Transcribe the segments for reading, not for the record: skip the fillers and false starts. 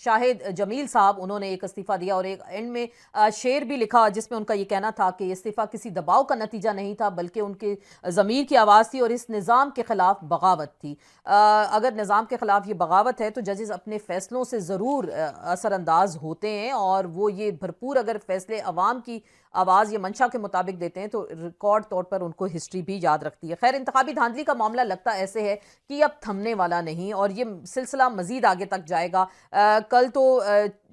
شاہد جمیل صاحب، انہوں نے ایک استعفیٰ دیا اور ایک اینڈ میں شعر بھی لکھا جس میں ان کا یہ کہنا تھا کہ یہ استعفیٰ کسی دباؤ کا نتیجہ نہیں تھا بلکہ ان کے ضمیر کی آواز تھی اور اس نظام کے خلاف بغاوت تھی۔ اگر نظام کے خلاف یہ بغاوت ہے تو ججز اپنے فیصلوں سے ضرور اثر انداز ہوتے ہیں، اور وہ یہ بھرپور اگر فیصلے عوام کی آواز یا منشا کے مطابق دیتے ہیں تو ریکارڈ طور پر ان کو ہسٹری بھی یاد رکھتی ہے۔ خیر، انتخابی دھاندلی کا معاملہ لگتا ایسے ہے کہ اب تھمنے والا نہیں اور یہ سلسلہ مزید آگے تک جائے گا۔ کل تو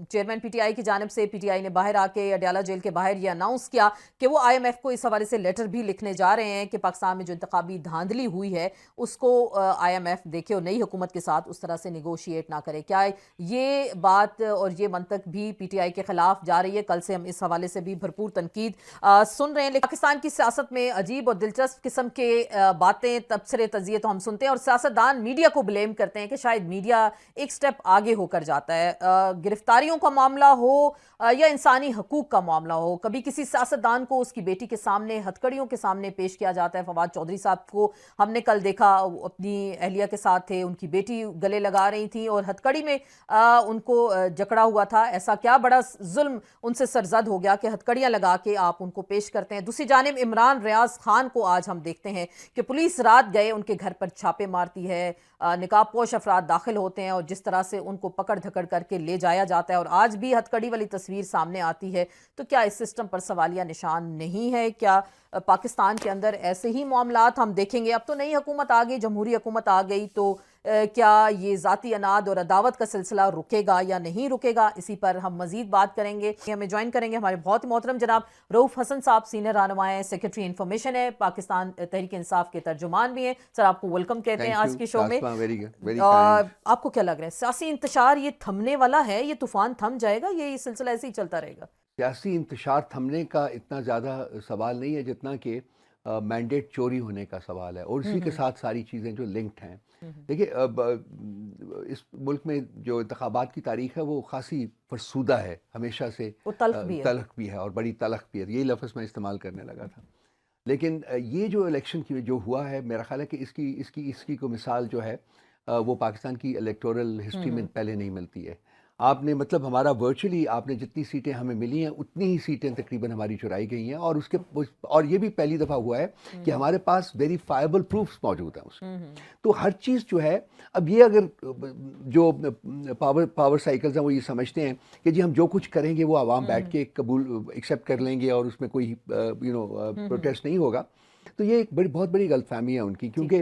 چیئرمین پی ٹی آئی کی جانب سے پی ٹی آئی نے باہر آ کے اڈیالہ جیل کے باہر یہ اناؤنس کیا کہ وہ آئی ایم ایف کو اس حوالے سے لیٹر بھی لکھنے جا رہے ہیں کہ پاکستان میں جو انتخابی دھاندلی ہوئی ہے اس کو آئی ایم ایف دیکھے اور نئی حکومت کے ساتھ اس طرح سے نیگوشیٹ نہ کرے۔ کیا یہ بات اور یہ منطق بھی پی ٹی آئی کے خلاف جا رہی ہے؟ کل سے ہم اس حوالے سے بھی بھرپور تنقید سن رہے ہیں، لیکن پاکستان کی سیاست میں عجیب اور دلچسپ قسم کے باتیں، تبصرے، تجزیے تو ہم سنتے ہیں اور سیاستدان میڈیا کو بلیم کرتے ہیں کہ شاید میڈیا ایک سٹیپ آگے ہو کر جاتا ہے۔ گرفتاریوں کا معاملہ ہو یا انسانی حقوق کا معاملہ ہو، کبھی کسی سیاستدان کو اس کی بیٹی کے سامنے، ہتھکڑیوں کے سامنے پیش کیا جاتا ہے۔ فواد چودھری صاحب کو ہم نے کل دیکھا، اپنی اہلیہ کے ساتھ تھے، ان کی بیٹی گلے لگا رہی تھی اور ہتھکڑی میں ان کو جکڑا ہوا تھا۔ ایسا کیا بڑا ظلم ان سے سرزد ہو گیا کہ ہتھکڑیاں لگا کے آپ ان کو پیش کرتے ہیں؟ دوسری جانب عمران ریاض خان کو آج ہم دیکھتے ہیں کہ پولیس رات گئے ان کے گھر پر چھاپے مارتی ہے، نقاب پوش افراد داخل ہوتے ہیں اور جس طرح سے ان کو پکڑ دھکڑ کر کے لے جایا جاتا ہے اور آج بھی ہتھکڑی والی تصویر سامنے آتی ہے۔ تو کیا اس سسٹم پر سوالیہ نشان نہیں ہے؟ کیا پاکستان کے اندر ایسے ہی معاملات ہم دیکھیں گے؟ اب تو نئی حکومت آ گئی، جمہوری حکومت آ گئی، تو کیا یہ ذاتی اناد اور عداوت کا سلسلہ رکے گا یا نہیں رکے گا؟ اسی پر ہم مزید بات کریں گے۔ ہمیں جوائن کریں گے ہمارے بہت ہی محترم جناب رؤف حسن صاحب، سینئر رہنما ہیں، سیکریٹری انفارمیشن ہے، پاکستان تحریک انصاف کے ترجمان بھی ہیں۔ سر، آپ کو ویلکم کہتے ہیں آج کے شو میں۔ آپ کو کیا لگ رہا ہے، سیاسی انتشار یہ تھمنے والا ہے؟ یہ طوفان تھم جائے گا؟ یہ سلسلہ ایسے ہی چلتا رہے گا؟ سیاسی انتشار تھمنے کا اتنا زیادہ سوال نہیں ہے جتنا کہ مینڈیٹ چوری ہونے کا سوال ہے، اور اسی کے ساتھ ساری چیزیں جو لنکڈ ہیں۔ دیکھیے، اس ملک میں جو انتخابات کی تاریخ ہے وہ خاصی فرسودہ ہے، ہمیشہ سے تلخ بھی ہے اور بڑی تلخ بھی ہے، یہی لفظ میں استعمال کرنے لگا تھا۔ لیکن یہ جو الیکشن کی جو ہوا ہے، میرا خیال ہے کہ اس کی کو مثال جو ہے وہ پاکستان کی الیکٹورل ہسٹری میں پہلے نہیں ملتی ہے۔ آپ نے مطلب ہمارا ورچولی آپ نے جتنی سیٹیں ہمیں ملی ہیں اتنی ہی سیٹیں تقریباً ہماری چرائی گئی ہیں، اور یہ بھی پہلی دفعہ ہوا ہے کہ ہمارے پاس ویریفائبل پروفس موجود ہیں اس میں۔ تو ہر چیز جو ہے، اب یہ اگر جو پاور سائیکلز ہیں وہ یہ سمجھتے ہیں کہ جی ہم جو کچھ کریں گے وہ عوام بیٹھ کے قبول ایکسیپٹ کر لیں گے اور اس میں کوئی پروٹیسٹ نہیں ہوگا، تو یہ ایک بہت بڑی غلط فہمی ہے ان کی، کیونکہ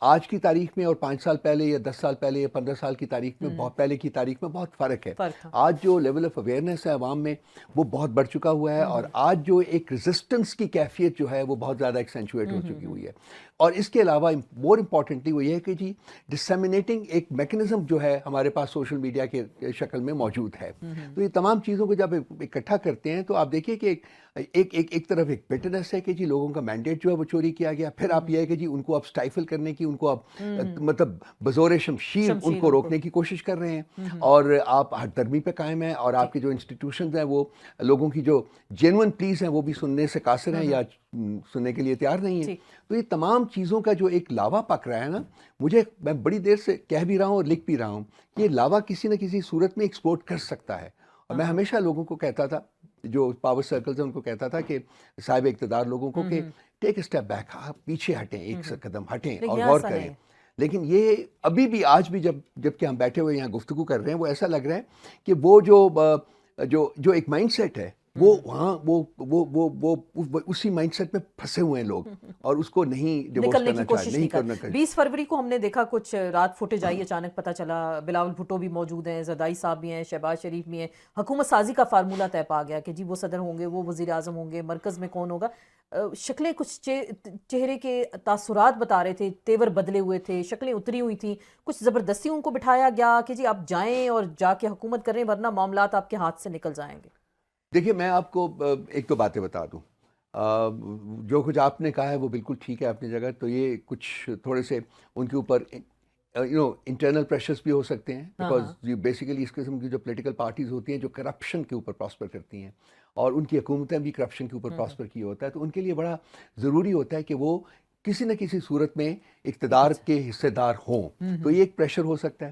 آج کی تاریخ میں اور 5 سال پہلے یا 10 سال پہلے یا 15 سال کی تاریخ میں، بہت پہلے کی تاریخ میں بہت فرق ہے۔ آج جو لیول آف اویئرنیس ہے عوام میں وہ بہت بڑھ چکا ہوا ہے، اور آج جو ایک ریزسٹنس کی کیفیت جو ہے وہ بہت زیادہ ایکسینچویٹ ہو چکی ہوئی ہے۔ اور اس کے علاوہ مور امپورٹنٹلی وہ یہ ہے کہ جی ڈسیمینیٹنگ ایک میکنزم جو ہے ہمارے پاس سوشل میڈیا کے شکل میں موجود ہے۔ تو یہ تمام چیزوں کو جب اکٹھا کرتے ہیں تو آپ دیکھیے کہ ایک طرف ایک بٹرنس ہے کہ جی لوگوں کا مینڈیٹ جو ہے وہ چوری کیا گیا، پھر آپ یہ ہے کہ جی ان کو اب سٹائفل کرنے کی، ان کو اب مطلب بزور شمشیر ان کو روکنے کی کوشش کر رہے ہیں، اور آپ ہر درمی پہ قائم ہیں، اور آپ کے جو انسٹیٹیوشنز ہیں وہ لوگوں کی جو جینوئن پلیز ہیں وہ بھی سننے سے قاصر ہیں یا سننے کے لیے تیار نہیں ہیں۔ تو یہ تمام چیزوں کا جو ایک لاوا پک رہا ہے نا، میں بڑی دیر سے کہہ بھی رہا ہوں اور لکھ بھی رہا ہوں کہ یہ لاوا کسی نہ کسی صورت میں ایکسپلوڈ کر سکتا ہے۔ اور میں ہمیشہ لوگوں کو کہتا تھا، جو پاور سرکلز ہیں ان کو کہتا تھا کہ صاحب اقتدار لوگوں کو کہ ٹیک اے اسٹیپ بیک، پیچھے ہٹیں، ایک قدم ہٹیں اور غور کریں۔ لیکن یہ ابھی بھی آج بھی جب کہ ہم بیٹھے ہوئے یہاں گفتگو کر رہے ہیں، وہ ایسا لگ رہا ہے کہ وہ جو ایک مائنڈ سیٹ ہے وہ وہاں وہ اسی مائنڈ سیٹ میں پھنسے ہوئے ہیں لوگ، اور اس کو نہیں نکلنے کی کوشش نہیں کرنا۔ 20 فروری کو ہم نے دیکھا کچھ رات فوٹیج آئی، اچانک پتہ چلا بلاول بھٹو بھی موجود ہیں، زرداری صاحب بھی ہیں، شہباز شریف بھی ہیں، حکومت سازی کا فارمولہ طے پا گیا کہ جی وہ صدر ہوں گے، وہ وزیر اعظم ہوں گے، مرکز میں کون ہوگا۔ شکلیں کچھ چہرے کے تاثرات بتا رہے تھے، تیور بدلے ہوئے تھے، شکلیں اتری ہوئی تھیں، کچھ زبردستی ان کو بٹھایا گیا کہ جی آپ جائیں اور جا کے حکومت کریں ورنہ معاملات آپ کے ہاتھ سے نکل جائیں گے۔ دیکھیے، میں آپ کو ایک دو باتیں بتا دوں۔ جو کچھ آپ نے کہا ہے وہ بالکل ٹھیک ہے اپنی جگہ، تو یہ کچھ تھوڑے سے ان کے اوپر انٹرنل پریشرز بھی ہو سکتے ہیں، بیکاز یہ بیسیکلی اس قسم کی جو پولیٹیکل پارٹیز ہوتی ہیں جو کرپشن کے اوپر پراسپر کرتی ہیں، اور ان کی حکومتیں بھی کرپشن کے اوپر پراسپر کیا ہوتا ہے، تو ان کے لیے بڑا ضروری ہوتا ہے کہ وہ کسی نہ کسی صورت میں اقتدار کے حصے دار ہوں، تو یہ ایک پریشر ہو سکتا ہے۔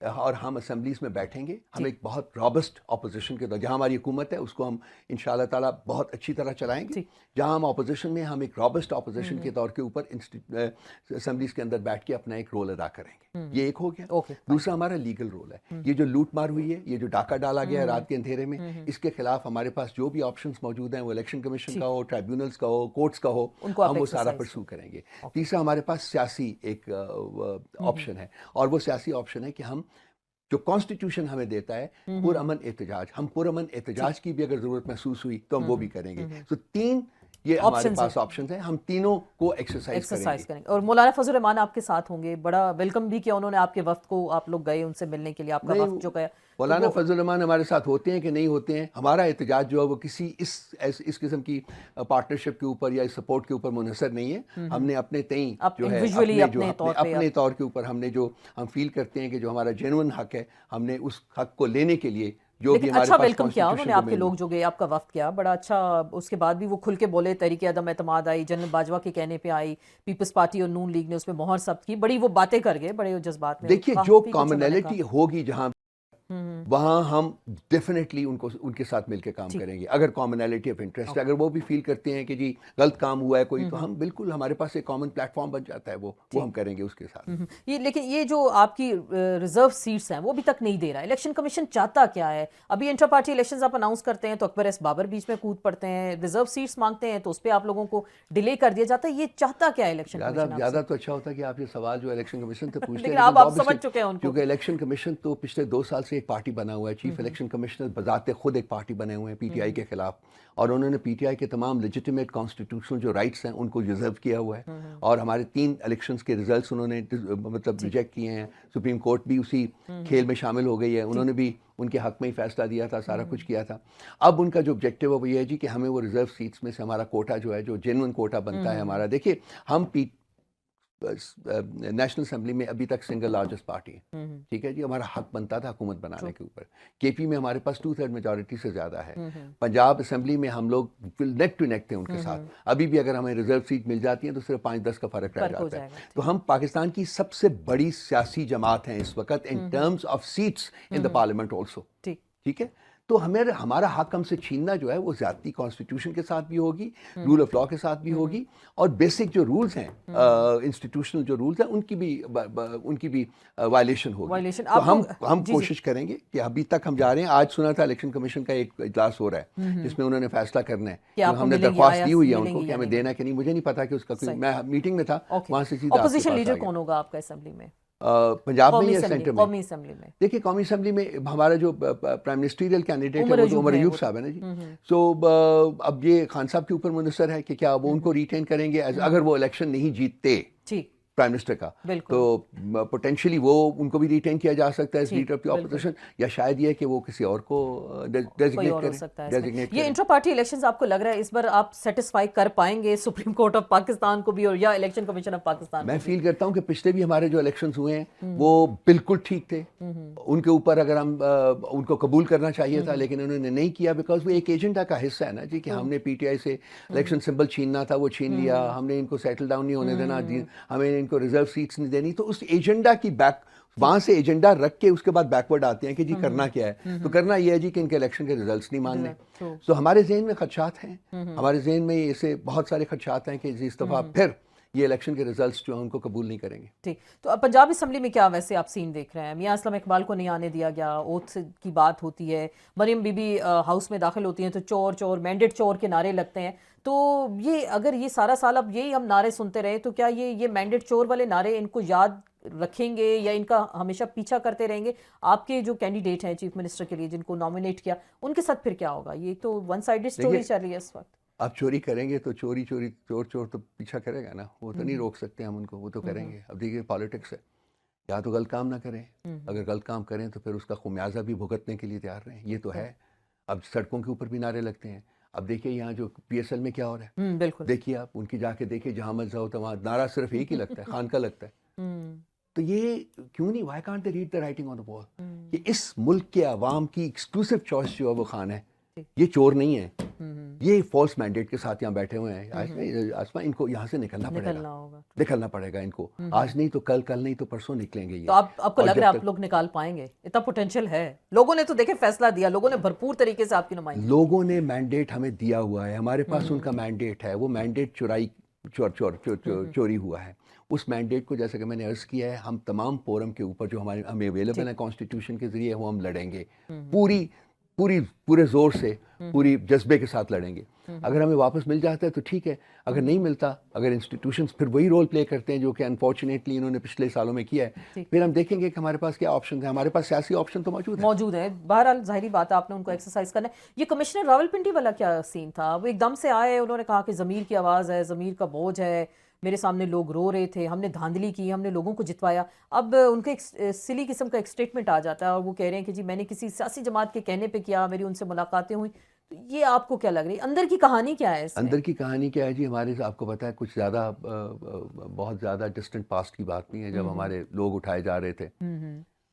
اور ہم اسمبلیز میں بیٹھیں گے. ہم ایک بہت رابسٹ اپوزیشن کے طور، جہاں ہماری حکومت ہے اس کو ہم انشاءاللہ تعالیٰ بہت اچھی طرح چلائیں گے. جہاں ہم اپوزیشن میں، ہم ایک رابسٹ اپوزیشن کے طور کے اوپر اسمبلیز کے اندر بیٹھ کے اپنا ایک رول ادا کریں گے. یہ ایک ہو گیا. دوسرا ہمارا لیگل رول ہے. یہ جو لوٹ مار ہوئی ہے، یہ جو ڈاکہ ڈالا گیا ہے رات کے اندھیرے میں، اس کے خلاف ہمارے پاس جو بھی آپشنز موجود ہیں، وہ الیکشن کمیشن کا ہو، ٹرائیبیونلز کا ہو، کورٹس کا ہو، ہم وہ سارا پرسو کریں گے. تیسرا ہمارے پاس سیاسی ایک آپشن ہے، اور وہ سیاسی آپشن ہے کہ ہم جو کانسٹیٹیوشن ہمیں دیتا ہے پرامن احتجاج، ہم پرامن احتجاج کی بھی اگر ضرورت محسوس ہوئی تو ہم وہ بھی کریں گے. تو تین یہ ہمارے پاس آپشنز ہیں، ہم تینوں کو ایکسرسائز کریں گے. اور مولانا فضل الرحمان آپ کے ساتھ ہوں گے، بڑا ویلکم بھی کیا انہوں نے آپ کے وفد کو، آپ لوگ گئے ان سے ملنے کے لیے، آپ کا وفد جو گیا. مولانا فضل الرحمان ہمارے ساتھ ہوتے ہیں کہ نہیں ہوتے ہیں، ہمارا احتجاج جو ہے وہ کسی اس قسم کی پارٹنرشپ کے اوپر یا اس سپورٹ کے اوپر منحصر نہیں ہے. ہم نے اپنے تئیں جو ہے اپنے طور کے اوپر ہم نے جو ہم فیل کرتے ہیں کہ جو ہمارا جینوئن حق ہے، ہم نے اس حق کو لینے کے لیے جو بھی ہمارے اچھا ویلکم کیا انہوں نے، آپ کے لوگ جو گئے، آپ کا وفد کیا بڑا اچھا. اس کے بعد بھی وہ کھل کے بولے، تحریک عدم اعتماد آئی، جنرل باجوہ کے کہنے پہ آئی، پیپلز پارٹی اور نون لیگ نے اس پہ مہر ثبت کی، بڑی وہ باتیں کر گئے بڑے جذبات میں. دیکھیے جو کامنلٹی ہوگی جہاں وہاں ہم ڈیفینیٹلی ان کے ساتھ مل کے کام کریں گے. اگر کامنلٹی آف انٹرسٹ ہے، اگر وہ بھی فیل کرتے ہیں کہ جی غلط کام ہوا ہے کوئی، تو ہم بالکل، ہمارے پاس ایک کامن پلیٹ فارم بن جاتا ہے، وہ ہم کریں گے اس کے ساتھ. لیکن یہ جو آپ کی ریزرو سیٹس ہیں وہ ابھی تک نہیں دے رہا. الیکشن کمیشن چاہتا کیا ہے؟ ابھی انٹر پارٹی الیکشنز آپ اناؤنس کرتے ہیں تو اکبر ایس بابر بیچ میں کود پڑتے ہیں، ریزرو سیٹس مانگتے ہیں تو اس پہ آپ لوگوں کو ڈیلے کر دیا جاتا ہے. یہ چاہتا کیا ہے الیکشن کمیشن؟ زیادہ تو اچھا ہوتا ہے کہ آپ یہ سوال جو الیکشن کمیشن سے پوچھتے ہیں، لیکن آپ سمجھ چکے ہیں ان کو، کیونکہ الیکشن کمیشن تو پچھلے 2 سال سے ایک پارٹی بنا ہوا ہے. چیف الیکشن کمشنر بذات خود ایک پارٹی بنے ہوئے ہیں پی ٹی آئی کے خلاف، اور انہوں نے پی ٹی آئی کے تمام لیجیٹیمیٹ کانسٹیٹیوشنل جو رائٹس ہیں ان کو ریزرو کیا ہوا ہے. اور ہمارے 3 الیکشنز کے ریزلٹس انہوں نے مطلب ریجیکٹ کیے ہیں. سپریم کورٹ بھی اسی کھیل میں شامل ہو گئی ہے، انہوں نے بھی ان کے حق میں ہی فیصلہ دیا تھا، سارا کچھ کیا تھا. اب ان کا جو آبجیکٹیو ہے وہ یہ ہے جی کہ ہمیں وہ ریزرو سیٹس میں سے ہمارا کوٹا جو ہے، جو جینوئن کوٹا بنتا ہے ہمارا. دیکھیے ہم نیشنل اسمبلی میں ابھی تک سنگل لارجسٹ پارٹی ہے، ٹھیک ہے جی. ہمارا حق بنتا تھا حکومت بنانے کے اوپر. کے پی میں ہمارے پاس 2/3 میجورٹی سے زیادہ ہے. پنجاب اسمبلی میں ہم لوگ نیک ٹو نیک تھے ان کے ساتھ. ابھی بھی اگر ہمیں ریزرو سیٹ مل جاتی ہے تو صرف 5-10 کا فرق رہ جاتا ہے. تو ہم پاکستان کی سب سے بڑی سیاسی جماعت ہیں اس وقت in terms of seats in the parliament also, ٹھیک ہے. تو ہمارا حق ہم سے چھیننا جو ہے وہ زیادتی کانسٹیٹیوشن کے ساتھ بھی ہوگی، رول آف لا کے ساتھ بھی ہوگی، اور بیسک جو رولز ہیں انسٹیٹیوشنل جو رولز ہیں ان کی بھی وائلیشن ہوگی. تو ہم کوشش کریں گے کہ ابھی تک ہم جا رہے ہیں. آج سنا تھا الیکشن کمیشن کا ایک اجلاس ہو رہا ہے جس میں انہوں نے فیصلہ کرنا ہے. ہم نے درخواست دی ہوئی ہے ان کو کہ ہمیں دینا کہ نہیں، مجھے نہیں پتا کہ اس کا، میں میٹنگ میں تھا وہاں سے سیدھا. اپوزیشن لیڈر کون ہوگا آپ کا اسمبلی میں؟ پنجاب میں یا سینٹر میں؟ قومی اسمبلی میں دیکھیے قومی اسمبلی میں ہمارا جو پرائم منسٹریل کینڈیڈیٹ ہے وہ تو عمر ایوب صاحب ہے نا جی. سو اب یہ خان صاحب کے اوپر منحصر ہے کہ کیا وہ ان کو ریٹین کریں گے اگر وہ الیکشن نہیں جیتتے پرائم منسٹر کا، تو پوٹینشلی وہ ان کو بھی ریٹین کیا جا سکتا ہے as leader of the opposition, یا شاید یہ کہ وہ کسی اور کو ڈیزگنیٹ کریں. یہ انٹر پارٹی الیکشنز آپ کو لگ رہا ہے اس بار آپ سیٹسفائی کر پائیں گے سپریم کورٹ آف پاکستان کو بھی اور یا الیکشن کمیشن آف پاکستان؟ میں فیل کرتا ہوں کہ پچھلے بھی ہمارے جو الیکشنز ہوئے ہیں وہ بالکل ٹھیک تھے. ان کے اوپر اگر ہم ان کو قبول کرنا چاہیے تھا لیکن انہوں نے نہیں کیا، بیکاز وہ ایک ایجنڈا کا حصہ ہے نا جی کہ ہم نے پی ٹی آئی سے الیکشن سمبل چھیننا تھا، وہ چھین لیا. ہم نے ان کو سیٹل ڈاؤن نہیں ہونے دینا، ہمیں ان کو ریزرو سیٹس نہیں دینی. تو اس ایجنڈا کی وہاں سے ایجنڈا رکھ کے اس کے بعد بیکورڈ آتے ہیں کہ جی کرنا کیا ہے. تو کرنا یہ ہے جی کہ ان کے الیکشن کے ریزلٹس نہیں ماننے. تو ہمارے ذہن میں خدشات ہیں، ہمارے ذہن میں ایسے بہت سارے خدشات ہیں کہ اس دفعہ پھر یہ الیکشن کے ریزلٹس جو ہیں ان کو قبول نہیں کریں گے. ٹھیک. تو پنجاب اسمبلی میں کیا ویسے آپ سین دیکھ رہے ہیں؟ میاں اسلم اقبال کو نہیں آنے دیا گیا، اوتھ کی بات ہوتی ہے، مریم بی بی ہاؤس میں داخل ہوتی ہیں تو چور چور مینڈیٹ چور کے نعرے لگتے ہیں. تو یہ اگر یہ سارا سال اب یہی ہم نعرے سنتے رہے تو کیا یہ مینڈیٹ چور والے نعرے ان کو یاد رکھیں گے یا ان کا ہمیشہ پیچھا کرتے رہیں گے؟ آپ کے جو کینڈیڈیٹ ہیں چیف منسٹر کے لیے جن کو نامینیٹ کیا، ان کے ساتھ پھر کیا ہوگا؟ یہ تو ون سائیڈڈ سٹوری چل رہی ہے اس وقت. آپ چوری کریں گے تو چور تو پیچھا کرے گا نا، وہ تو نہیں روک سکتے ہم ان کو، وہ تو کریں گے. اب دیکھیے پالیٹکس ہے، یا تو غلط کام نہ کریں، اگر غلط کام کریں تو پھر اس کا خمیازہ بھی بھگتنے کے لیے تیار رہیں. یہ تو ہے. اب سڑکوں کے اوپر بھی نعرے لگتے ہیں. اب دیکھیے یہاں جو پی ایس ایل میں کیا ہو رہا ہے، بالکل دیکھیے آپ ان کی جا کے دیکھیے، جہاں مزہ ہوتا ہے وہاں نعرہ صرف ایک ہی لگتا ہے، خان کا لگتا ہے. تو یہ کیوں نہیں، why can't they read the writing on the wall, کہ اس ملک کے عوام کی ایکسکلوسیو چوائس جو ہے وہ خان ہے. یہ چور نہیں ہے, یہ فالس مینڈیٹ کے ساتھ یہاں بیٹھے ہوئے ہیں. آسما ان کو یہاں سے نکلنا پڑے گا ان کو, آج نہیں تو کل, کل نہیں تو پرسوں نکلیں گے یہ. تو آپ کو لگ رہا ہے آپ لوگ نکال پائیں گے؟ اتنا پوٹینشیل ہے. لوگوں نے تو دیکھیں فیصلہ دیا, لوگوں نے بھرپور طریقے سے آپ کی نمائندگی, لوگوں نے مینڈیٹ ہمیں دیا ہوا ہے, ہمارے پاس ان کا مینڈیٹ ہے. وہ مینڈیٹ چوری ہوا ہے. اس مینڈیٹ کو جیسا کہ میں نے عرض کیا ہے, ہم تمام فورم کے اوپر جو ہمیں اویلیبل ہے کانسٹیٹیوشن کے ذریعے, وہ ہم لڑیں گے پورے زور سے, پوری جذبے کے ساتھ لڑیں گے. اگر ہمیں واپس مل جاتا ہے تو ٹھیک ہے, اگر نہیں ملتا, اگر انسٹیٹیوشنز پھر وہی رول پلے کرتے ہیں جو کہ انفارچونیٹلی انہوں نے پچھلے سالوں میں کیا ہے, پھر ہم دیکھیں گے کہ ہمارے پاس کیا آپشن ہیں. ہمارے پاس سیاسی آپشن تو موجود ہے. بہرحال ظاہری بات ہے, آپ نے ان کو ایکسرسائز کرنا ہے. یہ کمشنر راولپنڈی والا کیا سین تھا؟ وہ ایک دم سے آئے, انہوں نے کہا کہ ضمیر کی آواز ہے, ضمیر کا بوجھ ہے, میرے سامنے لوگ رو رہے تھے, ہم نے دھاندلی کی, ہم نے لوگوں کو جتوایا. اب ان کے ایک سلی قسم کا ایک سٹیٹمنٹ آ جاتا ہے اور وہ کہہ رہے ہیں کہ جی میں نے کسی سیاسی جماعت کے کہنے پہ کیا, میری ان سے ملاقاتیں ہوئیں. تو یہ آپ کو کیا لگ رہی ہے, اندر کی کہانی کیا ہے اس میں؟ اندر کی کہانی کیا ہے جی, ہمارے آپ کو پتا ہے کچھ زیادہ بہت زیادہ ڈسٹنٹ پاسٹ کی بات نہیں ہے. جب ہمارے لوگ اٹھائے جا رہے تھے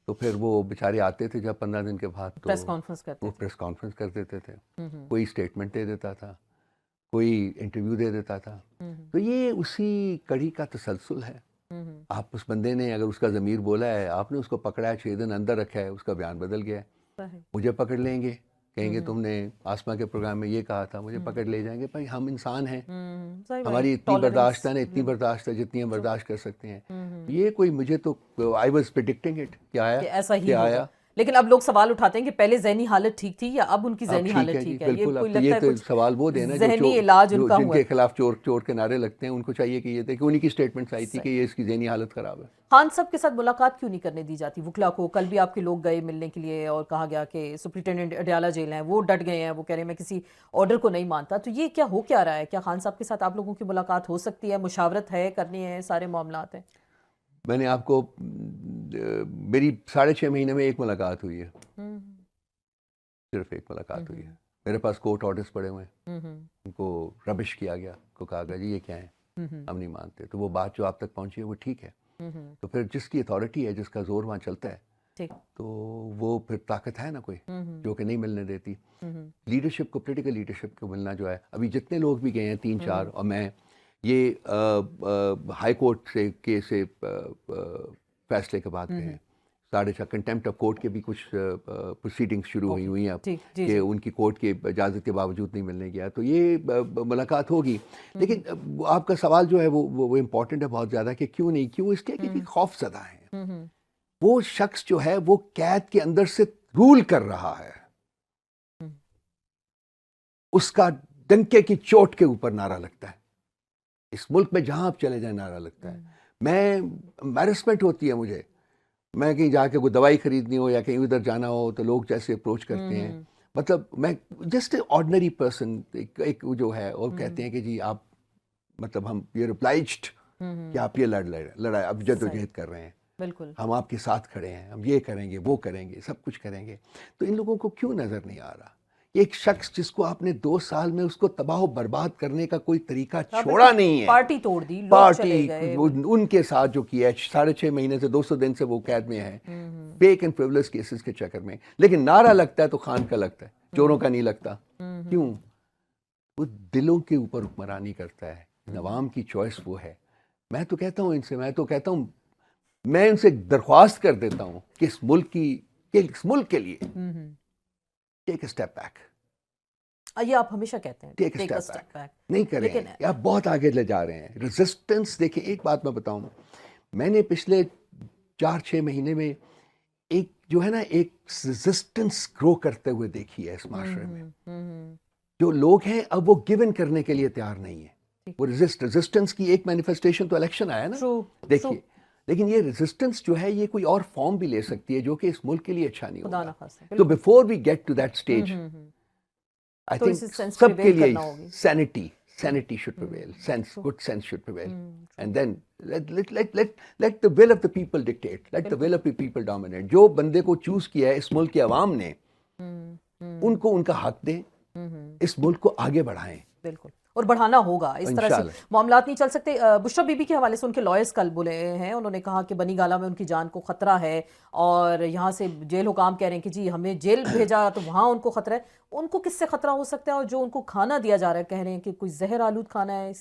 تو پھر وہ بیچارے آتے تھے جب 15 دن کے بعد, تو وہ پریس کانفرنس کر دیتے تھے, کوئی اسٹیٹمنٹ دے دیتا تھا, کوئی انٹرویو دے دیتا تھا. تو یہ اسی کڑی کا تسلسل ہے. آپ اس بندے نے اگر اس کا ضمیر بولا ہے, آپ نے اس کو پکڑا ہے, 6 دن اندر رکھا ہے, اس کا بیان بدل گیا ہے, مجھے پکڑ لیں گے, کہیں گے تم نے آسما کے پروگرام میں یہ کہا تھا, مجھے پکڑ لے جائیں گے. بھائی ہم انسان ہیں, ہماری اتنی برداشت ہے نا, اتنی برداشت ہے جتنی ہم برداشت کر سکتے ہیں. یہ کوئی مجھے تو آئی واز پریڈکٹنگ اٹ کہ آیا. لیکن اب لوگ سوال اٹھاتے ہیں کہ پہلے ذہنی حالت ٹھیک تھی یا اب ان کی ذہنی حالت ٹھیک ہے. بالکل, یہ تو سوال وہ دینا ذہنی علاج ان کا جن کے خلاف چور کے نعرے لگتے ہیں, ان کو چاہیے کہ یہ تھے کہ انہی کی سٹیٹمنٹس آئی تھی کہ یہ اس کی ذہنی حالت خراب ہے. خان صاحب کے ساتھ ملاقات کیوں نہیں کرنے دی جاتی وکلا کو؟ کل بھی آپ کے لوگ گئے ملنے کے لیے اور کہا گیا کہ سپرنٹینڈنٹ اڈیالہ جیل ہیں, وہ ڈٹ گئے ہیں, وہ کہہ رہے ہیں میں کسی آرڈر کو نہیں مانتا. تو یہ کیا ہو کیا رہا ہے؟ کیا خان صاحب کے ساتھ آپ لوگوں کی ملاقات ہو سکتی ہے, مشاورت ہے, کرنی ہے, سارے معاملات ہیں؟ میں نے آپ کو, میری 6.5 مہینے میں ایک ملاقات ہوئی ہے, صرف ایک ملاقات ہوئی ہے. میرے پاس کورٹ آرڈرز پڑے ہوئے ہیں, ان کو ربش کیا گیا, کو کہا گیا جی یہ کیا ہے, ہم نہیں مانتے. تو وہ بات جو آپ تک پہنچی ہے وہ ٹھیک ہے. تو پھر جس کی اتھارٹی ہے, جس کا زور وہاں چلتا ہے, تو وہ پھر طاقت ہے نا کوئی جو کہ نہیں ملنے دیتی. لیڈرشپ کو, پولیٹیکل لیڈرشپ کو ملنا جو ہے, ابھی جتنے لوگ بھی گئے ہیں 3-4, اور میں یہ ہائی کورٹ سے فیصلے کے بعد گئے ہیں, 4.5 کنٹیمپٹ آف کورٹ کے بھی کچھ پروسیڈنگز شروع ہوئی ہیں اب, کہ ان کی کورٹ کی اجازت کے باوجود نہیں ملنے گیا. تو یہ ملاقات ہوگی. لیکن آپ کا سوال جو ہے وہ امپورٹنٹ ہے بہت زیادہ, کہ کیوں نہیں, کیوں, اس لیے کہ خوف زدہ ہیں. وہ شخص جو ہے وہ قید کے اندر سے رول کر رہا ہے, اس کا ڈنکے کی چوٹ کے اوپر نعرہ لگتا ہے. اس ملک میں جہاں آپ چلے جائیں نعرہ لگتا ہے. میں امبیرسمنٹ ہوتی ہے مجھے, میں کہیں جا کے کوئی دوائی خریدنی ہو یا کہیں ادھر جانا ہو تو لوگ جیسے اپروچ کرتے ہیں, مطلب میں جسٹ اے آرڈنری پرسن, ایک جو ہے, اور کہتے ہیں کہ جی آپ, مطلب ہم یو ابلائجڈ کہ آپ یہ لڑائی اب جدوجہد کر رہے ہیں, بالکل ہم آپ کے ساتھ کھڑے ہیں, ہم یہ کریں گے, وہ کریں گے, سب کچھ کریں گے. تو ان لوگوں کو کیوں نظر نہیں آ رہا؟ ایک شخص جس کو آپ نے 2 سال میں اس کو تباہ و برباد کرنے کا کوئی طریقہ چھوڑا نہیں ہے, پارٹی توڑ دی, پارٹی ان کے ساتھ جو کیا ہے, 6.5 مہینے سے 200 دن سے وہ قید میں ہے, فیک اینڈ فریولس کیسز کے چکر میں. لیکن نعرہ لگتا ہے تو خان کا لگتا ہے, چوروں کا نہیں لگتا. کیوں؟ وہ دلوں کے اوپر حکمرانی کرتا ہے, عوام کی چوائس وہ ہے. میں تو کہتا ہوں ان سے, میں ان سے درخواست کر دیتا ہوں کہ اس ملک کے لیے ٹیک اے اسٹیپ بیک. یہ آپ ہمیشہ کہتے ہیں ٹیک اے اسٹیپ بیک. نہیں کریں, آپ بہت آگے لے جا رہے ہیں. ریزسٹنس دیکھیں, ایک بات میں بتاؤں, میں نے پچھلے 4-6 مہینے میں ایک جو ہے نا, ایک ریزسٹنس گرو کرتے ہوئے دیکھی ہے اس معاشرے میں. جو لوگ ہیں اب وہ گیون کرنے کے لیے تیار نہیں ہیں. وہ ریزسٹنس کی ایک مینیفیسٹیشن تو الیکشن آیا نا, دیکھیے. لیکن یہ ریزسٹنس جو ہے یہ کوئی اور فارم بھی لے سکتی ہے جو کہ اس ملک کے لیے اچھا نہیں ہوگا. تو before we get to that stage, I think سب کے لیے sanity should prevail, good sense should prevail, and then let the will of the people dictate, let the will of the people dominate. جو بندے کو choose کیا ہے اس ملک کے عوام نے, ان کو ان کا حق دیں, اس ملک کو آگے بڑھائیں. بالکل. اور بڑھانا ہوگا. اس طرح سے انشاءاللہ. معاملات نہیں چل سکتے. بشرا بی بی کے حوالے سے ان کے لائرز کل بولے ہیں, انہوں نے کہا کہ بنی گالہ میں ان کی جان کو خطرہ ہے, اور یہاں سے جیل حکام کہہ رہے ہیں کہ جی ہمیں جیل بھیجا تو وہاں ان کو خطرہ ہے. ان کو کس سے خطرہ ہو سکتا ہے؟ اور جو ان کو کھانا دیا جا رہا ہے کہہ رہے ہیں کہ کوئی زہر آلود کھانا ہے.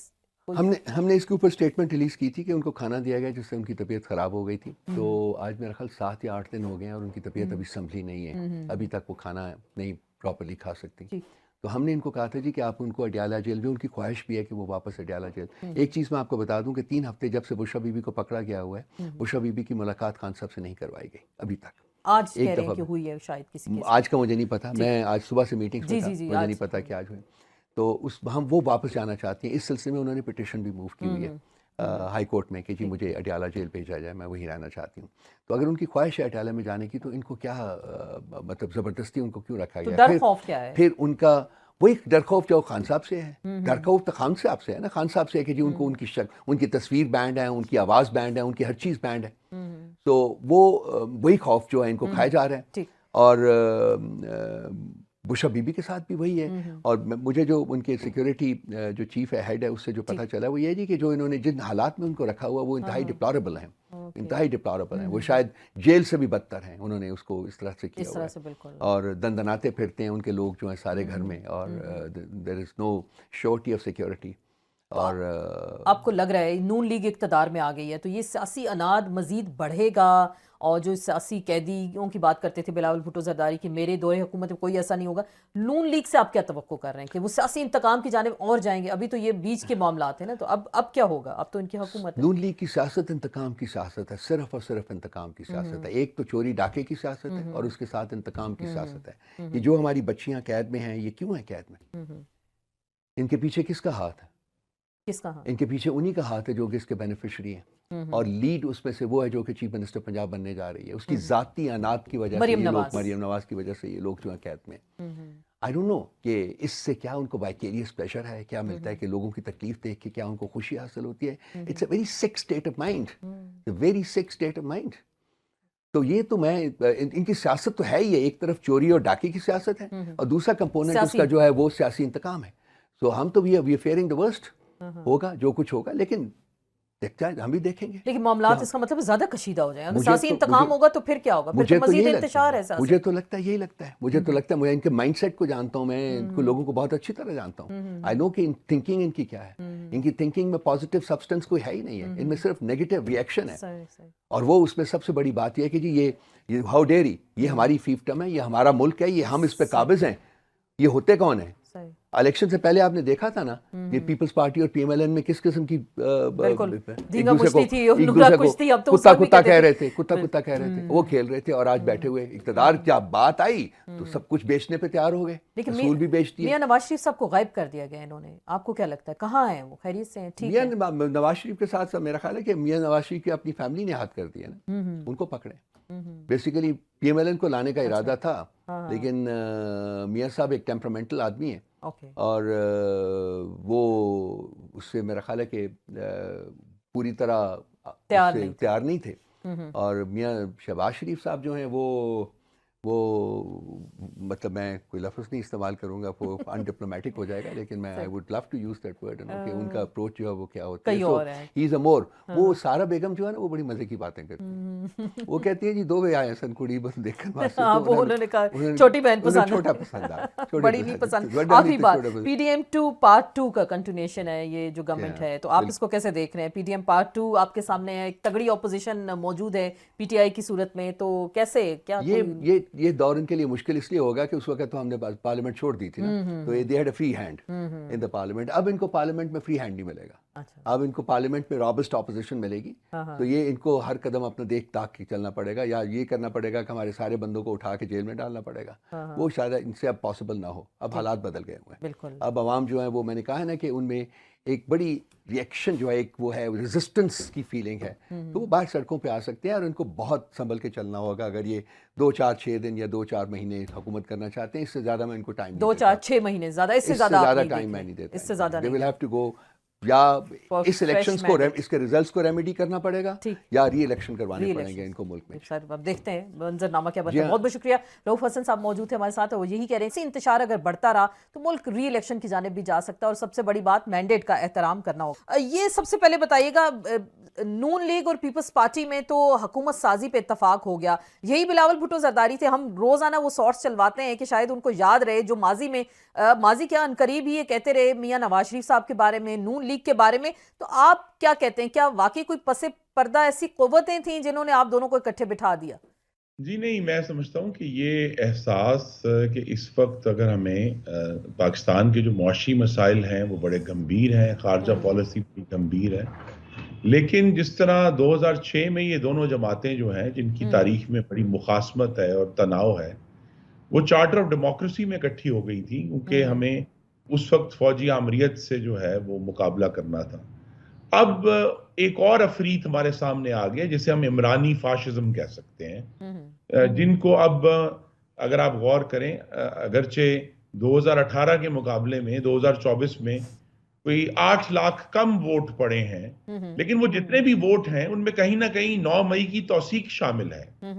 ہم نے اس کے اوپر اسٹیٹمنٹ ریلیز کی تھی کہ ان کو کھانا دیا گیا جس سے ان کی طبیعت خراب ہو گئی تھی. تو آج میرا خیال 7 یا 8 دن ہو گئے ہیں اور ان کی طبیعت ابھی سنبھلی نہیں ہے. ابھی تک وہ کھانا نہیں پراپرلی کھا سکتی. تو ہم نے ان کو کہا تھا جی کہ آپ ان کو اڈیالہ جیل بھی, ان کی خواہش بھی ہے کہ وہ واپس اڈیالہ جیل. ایک چیز میں آپ کو بتا دوں کہ 3 ہفتے جب سے بشرا بی بی کو پکڑا گیا ہوا ہے, بشرا بی بی کی ملاقات خان صاحب سے نہیں کروائی گئی ابھی تک. آج کہہ رہے ہیں کہ ہوئی ہے شاید کسی کے. آج کا مجھے نہیں پتا, میں آج صبح سے میٹنگز میں تھا, مجھے نہیں پتا کہ آج ہوئی. تو ہم وہ واپس جانا چاہتی ہیں. اس سلسلے میں انہوں نے پٹیشن بھی موو کی ہوئی ہے ہائی کورٹ میں کہ جی مجھے اڈیالہ جیل بھیجا جائے, میں وہیں رہنا چاہتی ہوں. تو اگر ان کی خواہش ہے اڈیالہ میں جانے کی تو ان کو کیا مطلب زبردستی ان کو کیوں رکھا گیا؟ ڈر خوف کیا ہے؟ پھر ان کا وہی ڈر خوف جو خان صاحب سے ہے. ڈر خوف تو خان صاحب سے ہے نا, خان صاحب سے ہے کہ جی ان کو ان کی تصویر بینڈ ہے, ان کی آواز بینڈ ہے, ان کی ہر چیز بینڈ ہے. تو وہی خوف جو ہے ان کو کھائے جا رہے ہیں. اور بشرا بی بی کے ساتھ بھی وہی ہے. اور مجھے جو ان کے سیکیورٹی جو چیف ہے, ہیڈ ہے, اس سے جو پتہ چلا وہ یہ جی کہ جو انہوں نے جن حالات میں ان کو رکھا ہوا وہ انتہائی ڈپلوربل ہیں, انتہائی ڈپلوربل ہیں. وہ شاید جیل سے بھی بدتر ہیں. انہوں نے اس کو اس طرح سے کیا ہوا ہے اور دندناتے پھرتے ہیں ان کے لوگ جو ہیں سارے گھر میں, اور دیر از نو شورٹی آف سیکیورٹی. اور آپ کو لگ رہا ہے نون لیگ اقتدار میں آ گئی ہے تو یہ سیاسی اناد مزید بڑھے گا؟ اور جو سیاسی قیدیوں کی بات کرتے تھے بلاول بھٹو زرداری کی میرے دور حکومت میں کوئی ایسا نہیں ہوگا, نون لیگ سے آپ کیا توقع کر رہے ہیں کہ وہ سیاسی انتقام کی جانب اور جائیں گے؟ ابھی تو یہ بیچ کے معاملات ہیں نا, تو اب کیا ہوگا؟ اب تو ان کی حکومت ہے. نون لیگ کی سیاست انتقام کی سیاست ہے, صرف اور صرف انتقام کی سیاست ہے. ایک تو چوری ڈاکے کی سیاست ہے اور اس کے ساتھ انتقام کی سیاست ہے. یہ جو ہماری بچیاں قید میں ہیں, یہ کیوں ہیں قید میں؟ ان کے پیچھے کس کا ہاتھ ہے؟ کس کا ہاتھ؟ ان کے پیچھے انہی کا ہاتھ ہے جو کہ اس کے بینیفیشری ہیں. اور لیڈ اس میں سے وہ ہے جو کہ چیف منسٹر پنجاب بننے جا رہی ہے. اس کی ذاتی انات کی وجہ سے یہ لوگ, مریم نواز کی وجہ سے یہ لوگ جو ہیں قید میں. آئی ڈونٹ نو کہ اس سے کیا ان کو وائکیریس پلیشر ہے, کیا ملتا ہے کہ لوگوں کی تکلیف دیکھ کے کیا ان کو خوشی حاصل ہوتی ہے؟ اٹس اے ویری سک اسٹیٹ آف مائنڈ, ویری سک اسٹیٹ آف مائنڈ. تو یہ تو میں ان کی سیاست تو ہے ہی ہے, ایک طرف چوری اور ڈاکے کی سیاست ہے اور دوسرا کمپوننٹ اس کا جو ہے وہ سیاسی انتقام ہے. سو ہم تو we are fearing the worst, ہوگا جو کچھ ہوگا, لیکن دیکھتا ہے ہم بھی دیکھیں گے. لیکن معاملات اس کا مطلب زیادہ کشیدہ ہو جائیں. اگر سیاسی انتقام ہوگا تو پھر کیا ہوگا؟ پھر تو مزید انتشار ہے. مجھے تو لگتا ہے یہی لگتا ہے, مجھے تو لگتا ہے, میں ان کے مائنڈ سیٹ کو جانتا ہوں, میں ان کو لوگوں کو بہت اچھی طرح جانتا ہوں. آئی نو کہ تھنکنگ ان کی کیا ہے. ان کی تھنکنگ میں پازیٹیو سبسٹنس کوئی ہے ہی نہیں ہے, ان میں صرف نیگیٹو ریئیکشن ہے. اور وہ اس میں سب سے بڑی بات یہ ہے کہ جی یہ ہاؤ ڈیری, یہ ہماری فیفڈم ہے, یہ ہمارا ملک ہے, یہ ہم اس پہ قابض ہیں. یہ ہوتے کون ہیں؟ الیکشن سے پہلے آپ نے دیکھا تھا نا یہ پیپلز پارٹی اور پی ایم ایل این میں کس قسم کی ایک دوسرے کو کتا کہہ رہے تھے, کتا کہہ رہے تھے, وہ کھیل رہے تھے. اور آج بیٹھے ہوئے اقتدار کیا بات آئی تو سب کچھ بیچنے پہ تیار ہو گئے. اصول بھی بیچتی ہے. میاں نواز شریف صاحب کو غائب کر دیا گیا انہوں نے, آپ کو کیا لگتا ہے کہاں ہیں وہ؟ خیریت سے ہیں؟ ٹھیک ہے. میاں نواز شریف کے ساتھ میرا خیال ہے کہ میاں نواز شریف کی اپنی فیملی نے ہاتھ کر دیا نا, ان کو پکڑے. Basically P M L N کو لانے کا ارادہ تھا, لیکن میاں صاحب ایک ٹیمپرامنٹل آدمی ہیں اور وہ اس سے میرا خیال ہے کہ پوری طرح تیار نہیں تھے. اور میاں شہباز شریف صاحب جو ہیں وہ مطلب میں کوئی لفظ نہیں استعمال کروں گا, وہ ان ڈپلومیٹک ہو جائے گا, لیکن میں I would love to use that word کہ ان کا اپروچ جو ہے وہ کیا ہوتا ہے. ہی از اے مور, وہ سارا بیگم جو ہے نا وہ بڑی مزے کی باتیں کرتی ہیں. وہ کہتی ہے جی 2 بجے آئے سن کڑی بس دیکھن واسطے, انہوں نے کہا چھوٹی بہن پسند, چھوٹا پسند آ, بڑی نہیں پسند. آخری بات, پی ڈی ایم 2 پارٹ 2 کا کنٹینیوشن ہے یہ جو گورنمنٹ ہے, تو آپ اس کو کیسے دیکھ رہے ہیں؟ پی ڈی ایم پارٹ 2 آپ کے سامنے ہے, ایک تگڑی اپوزیشن موجود ہے پی ٹی آئی کی صورت میں, تو کیسے کیا یہ دور ان کے لیے مشکل اس لیے ہوگا کہ اس وقت تو ہم نے پارلیمنٹ چھوڑ دی تھی نا, تو they had a free hand in the parliament. اب ان کو پارلیمنٹ میں فری ہینڈ نہیں ملے گا, اب ان کو پارلیمنٹ میں رابسٹ اپوزیشن ملے گی. تو یہ ان کو ہر قدم اپنا دیکھ تاک کے چلنا پڑے گا, یا یہ کرنا پڑے گا کہ ہمارے سارے بندوں کو اٹھا کے جیل میں ڈالنا پڑے گا. وہ شاید ان سے اب پاسبل نہ ہو, اب حالات بدل گئے ہوئے ہیں. اب عوام جو ہے وہ, میں نے کہا ہے نا کہ ان میں ایک بڑی ریئیکشن جو ہے, ایک وہ ہے ریزسٹنس کی فیلنگ ہے, تو وہ باہر سڑکوں پہ آ سکتے ہیں. اور ان کو بہت سنبھل کے چلنا ہوگا اگر یہ 2-4-6 دن یا 2-4 مہینے حکومت کرنا چاہتے ہیں. اس سے زیادہ میں ان کو ٹائم 2-4-6 مہینے زیادہ, اس سے زیادہ ٹائم میں نہیں دیتا. اس سے زیادہ they will have to go یا For اس الیکشنز fresh کو mandate. اس کے ریزلٹس کو ریمیڈی کرنا پڑے گا ٹھیک. یا ری الیکشن کروانے پڑیں Re-election. گے ان کو ملک میں. سر اب دیکھتے ہیں منظر نامہ کیا بنتا جی ہے. ہاں. بہت بہت شکریہ. رؤف حسن صاحب موجود تھے ہمارے ساتھ اور وہ یہی کہہ رہے ہیں اسی انتشار اگر بڑھتا رہا تو ملک ری الیکشن کی جانب بھی جا سکتا ہے اور سب سے بڑی بات مینڈیٹ کا احترام کرنا ہوگا. یہ سب سے پہلے بتائیے گا نون لیگ اور پیپلز پارٹی میں تو حکومت سازی پہ اتفاق ہو گیا, یہی بلاول بھٹو زرداری تھے. ہم روزانہ وہ سارٹس چلواتے ہیں کہ شاید ان کو یاد رہے جو ماضی کیا عنقریب ہی یہ کہتے رہے میاں نواز شریف صاحب کے بارے میں, نون لیگ کے بارے میں. تو آپ کیا کہتے ہیں, کیا واقعی کوئی پس پردہ ایسی قوتیں تھیں جنہوں نے آپ دونوں کو اکٹھے بٹھا دیا؟ جی نہیں, میں سمجھتا ہوں کہ یہ احساس کہ اس وقت اگر ہمیں پاکستان کے جو معاشی مسائل ہیں وہ بڑے گمبھیر ہیں, خارجہ پالیسی بھی گمبھیر ہے, لیکن جس طرح 2006 میں یہ دونوں جماعتیں جو ہیں جن کی تاریخ میں بڑی مخاصمت ہے اور تناؤ ہے, وہ چارٹر آف ڈیموکریسی میں اکٹھی ہو گئی تھی کیونکہ ہمیں اس وقت فوجی آمریت سے جو ہے وہ مقابلہ کرنا تھا. اب ایک اور افریت ہمارے سامنے آ گیا جسے ہم عمرانی فاشزم کہہ سکتے ہیں, جن کو اب اگر آپ غور کریں اگرچہ 2018 کے مقابلے میں 2024 میں کوئی 8 لاکھ کم ووٹ پڑے ہیں, لیکن وہ جتنے بھی ووٹ ہیں ان میں کہیں نہ کہیں 9 مئی کی توثیق شامل ہے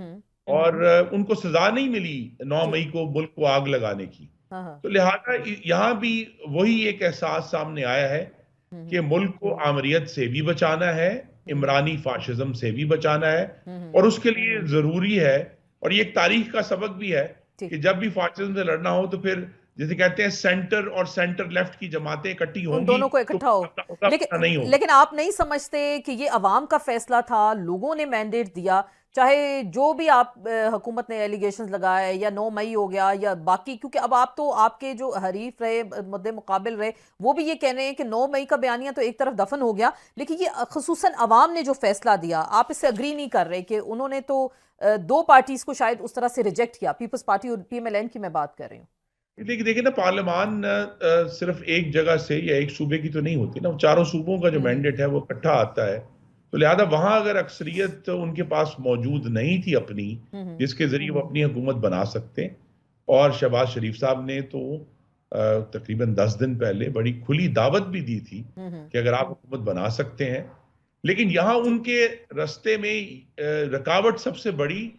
اور ان کو سزا نہیں ملی 9 مئی کو ملک کو آگ لگانے کی. تو لہذا یہاں بھی وہی ایک احساس سامنے آیا ہے کہ ملک کو آمریت سے بھی بچانا ہے, عمرانی فاشزم سے بھی بچانا ہے, اور اس کے لیے ضروری ہے, اور یہ ایک تاریخ کا سبق بھی ہے کہ جب بھی فاشزم سے لڑنا ہو تو پھر جیسے کہتے ہیں سینٹر اور سینٹر لیفٹ کی جماعتیں اکٹھی ہوں گی, دونوں کو اکٹھا ہو. لیکن آپ نہیں سمجھتے کہ یہ عوام کا فیصلہ تھا, لوگوں نے مینڈیٹ دیا, چاہے جو بھی آپ حکومت نے ایلیگیشنز لگائے یا 9 مئی ہو گیا یا باقی, کیونکہ اب آپ تو آپ کے جو حریف رہے مد مقابل رہے وہ بھی یہ کہہ رہے ہیں کہ 9 مئی کا بیانیہ تو ایک طرف دفن ہو گیا, لیکن یہ خصوصاً عوام نے جو فیصلہ دیا آپ اس سے اگری نہیں کر رہے کہ انہوں نے تو 2 پارٹیز کو شاید اس طرح سے ریجیکٹ کیا, پیپلز پارٹی اور پی ایم ایل این کی میں بات کر رہی ہوں. دیکھیں نا, پارلیمان صرف ایک جگہ سے یا ایک صوبے کی تو نہیں ہوتی نا, چاروں صوبوں کا جو مینڈیٹ ہے وہ اکٹھا آتا ہے, تو لہذا وہاں اگر اکثریت ان کے پاس موجود نہیں تھی اپنی جس کے ذریعے وہ اپنی حکومت بنا سکتے, اور شہباز شریف صاحب نے تو تقریباً 10 دن پہلے بڑی کھلی دعوت بھی دی تھی کہ اگر آپ حکومت بنا سکتے ہیں, لیکن یہاں ان کے رستے میں رکاوٹ سب سے بڑی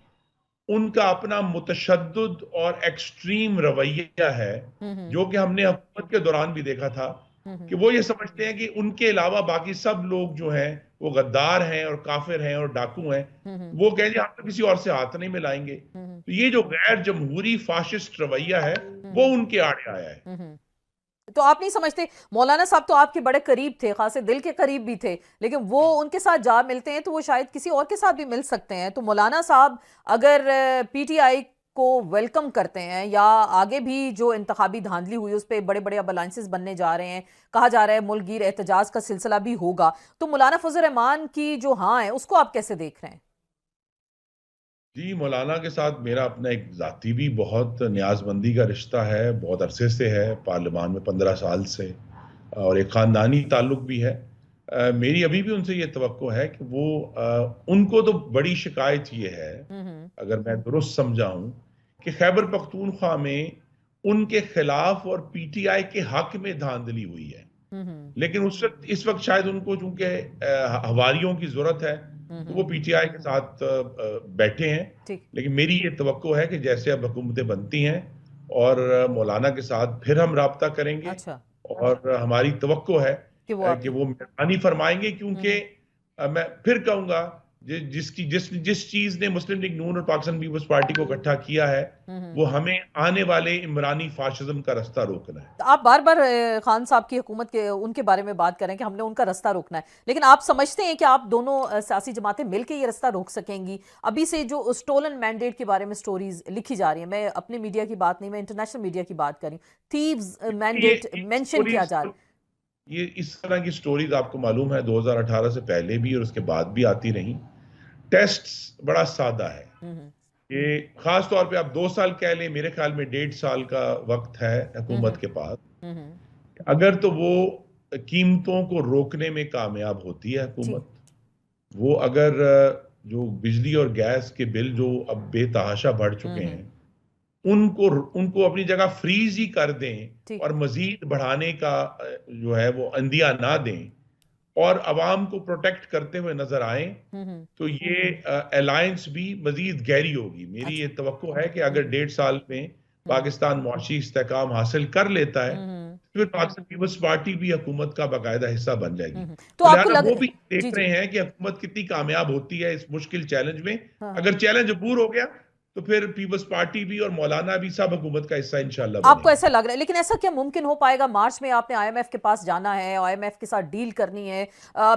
ان کا اپنا متشدد اور ایکسٹریم رویہ ہے, جو کہ ہم نے حکومت کے دوران بھی دیکھا تھا کہ وہ یہ سمجھتے ہیں کہ ان کے علاوہ باقی سب لوگ جو ہیں وہ غدار ہیں اور کافر ہیں اور ڈاکو ہیں, وہ کہیں گے ہم تو کسی اور سے ہاتھ نہیں ملائیں گے. تو یہ جو غیر جمہوری فاشسٹ رویہ ہے وہ ان کے آڑے آیا ہے. تو آپ نہیں سمجھتے مولانا صاحب تو آپ کے بڑے قریب تھے, خاصے دل کے قریب بھی تھے, لیکن وہ ان کے ساتھ جا ملتے ہیں تو وہ شاید کسی اور کے ساتھ بھی مل سکتے ہیں, تو مولانا صاحب اگر پی ٹی آئی کو ویلکم کرتے ہیں یا آگے بھی جو انتخابی دھاندلی ہوئی اس پہ بڑے بڑے اب الائنسز بننے جا رہے ہیں, کہا جا رہا ہے ملک گیر احتجاج کا سلسلہ بھی ہوگا, تو مولانا فضل الرحمان کی جو ہاں ہے اس کو آپ کیسے دیکھ رہے ہیں؟ جی, مولانا کے ساتھ میرا اپنا ایک ذاتی بھی بہت نیاز مندی کا رشتہ ہے, بہت عرصے سے ہے, پارلیمان میں 15 سال سے, اور ایک خاندانی تعلق بھی ہے. میری ابھی بھی ان سے یہ توقع ہے کہ وہ ان کو تو بڑی شکایت یہ ہے, اگر میں درست سمجھا ہوں, کہ خیبر پختونخوا میں ان کے خلاف اور پی ٹی آئی کے حق میں دھاندلی ہوئی ہے, لیکن اس وقت شاید ان کو چونکہ ہواریوں کی ضرورت ہے تو وہ پی ٹی آئی کے ساتھ بیٹھے ہیں. لیکن میری یہ توقع ہے کہ جیسے اب حکومتیں بنتی ہیں اور مولانا کے ساتھ پھر ہم رابطہ کریں گے, اور ہماری توقع ہے کہ وہ مہربانی فرمائیں گے, کیونکہ میں پھر کہوں گا جس چیز نے مسلم لیگ نون اور پاکستان پیپلز پارٹی کو اکٹھا کیا ہے وہ ہمیں آنے والے عمرانی فاشزم کا رستہ روکنا ہے. آپ بار بار خان صاحب کی حکومت کے ان کے بارے میں بات کریں کہ ہم نے ان کا رستہ روکنا ہے, لیکن آپ سمجھتے ہیں کہ آپ دونوں سیاسی جماعتیں مل کے یہ رستہ روک سکیں گی؟ ابھی سے جو سٹولن مینڈیٹ کے بارے میں سٹوریز لکھی جا رہی ہیں, میں اپنے میڈیا کی بات نہیں, میں انٹرنیشنل میڈیا کی بات کر رہی ہوں, تھیوز مینڈیٹ مینشن کیا جا رہا ہے. یہ اس طرح کی سٹوریز آپ کو معلوم ہے 2018 سے پہلے بھی اور اس کے بعد بھی آتی رہی. ٹیسٹ بڑا سادہ ہے, کہ خاص طور پہ آپ 2 سال کہہ لیں, میرے خیال میں 1.5 سال کا وقت ہے حکومت کے پاس. اگر تو وہ قیمتوں کو روکنے میں کامیاب ہوتی ہے حکومت, وہ اگر جو بجلی اور گیس کے بل جو اب بے تحاشا بڑھ چکے ہیں ان کو اپنی جگہ فریز ہی کر دیں اور مزید بڑھانے کا جو ہے وہ اندیہ نہ دیں, اور عوام کو پروٹیکٹ کرتے ہوئے نظر آئیں تو یہ الائنس بھی مزید گہری ہوگی. میری یہ توقع ہے کہ اگر 1.5 سال میں پاکستان معاشی استحکام حاصل کر لیتا ہے پھر پاکستان پیپلز پارٹی بھی حکومت کا باقاعدہ حصہ بن جائے گی. تو آپ کو لہٰذا وہ بھی دیکھ رہے ہیں کہ حکومت کتنی کامیاب ہوتی ہے اس مشکل چیلنج میں. اگر چیلنج عبور ہو گیا تو پھر پیپلز پارٹی بھی اور مولانا بھی سب حکومت کا حصہ انشاءاللہ بنے. آپ کو ایسا لگ رہا ہے لیکن ایسا کیا ممکن ہو پائے گا؟ مارچ میں آپ نے آئی ایم ایف کے پاس جانا ہے، آئی ایم ایف کے ساتھ ڈیل کرنی ہے،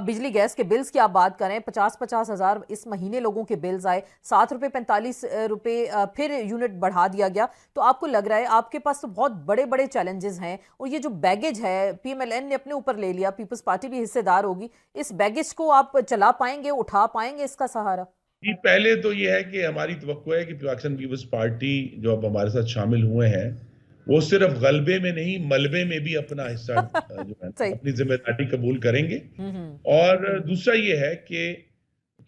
بجلی گیس کے بلز کی آپ بات کریں، 50 ہزار اس مہینے لوگوں کے بلز آئے، 7 روپے 45 روپے پھر یونٹ بڑھا دیا گیا. تو آپ کو لگ رہا ہے آپ کے پاس تو بہت بڑے بڑے چیلنجز ہیں اور یہ جو بیگیج ہے پی ایم ایل این نے اپنے اوپر لے لیا، پیپلز پارٹی بھی حصے دار ہوگی، اس بیگیج کو آپ چلا پائیں گے، اٹھا پائیں گے اس کا سہارا؟ جی پہلے تو یہ ہے کہ ہماری توقع ہے کہ پاکستان پیپلز پارٹی جو اب ہمارے ساتھ شامل ہوئے ہیں وہ صرف غلبے میں نہیں ملبے میں بھی اپنا حصہ جو ہے اپنی ذمہ داری قبول کریں گے. اور دوسرا یہ ہے کہ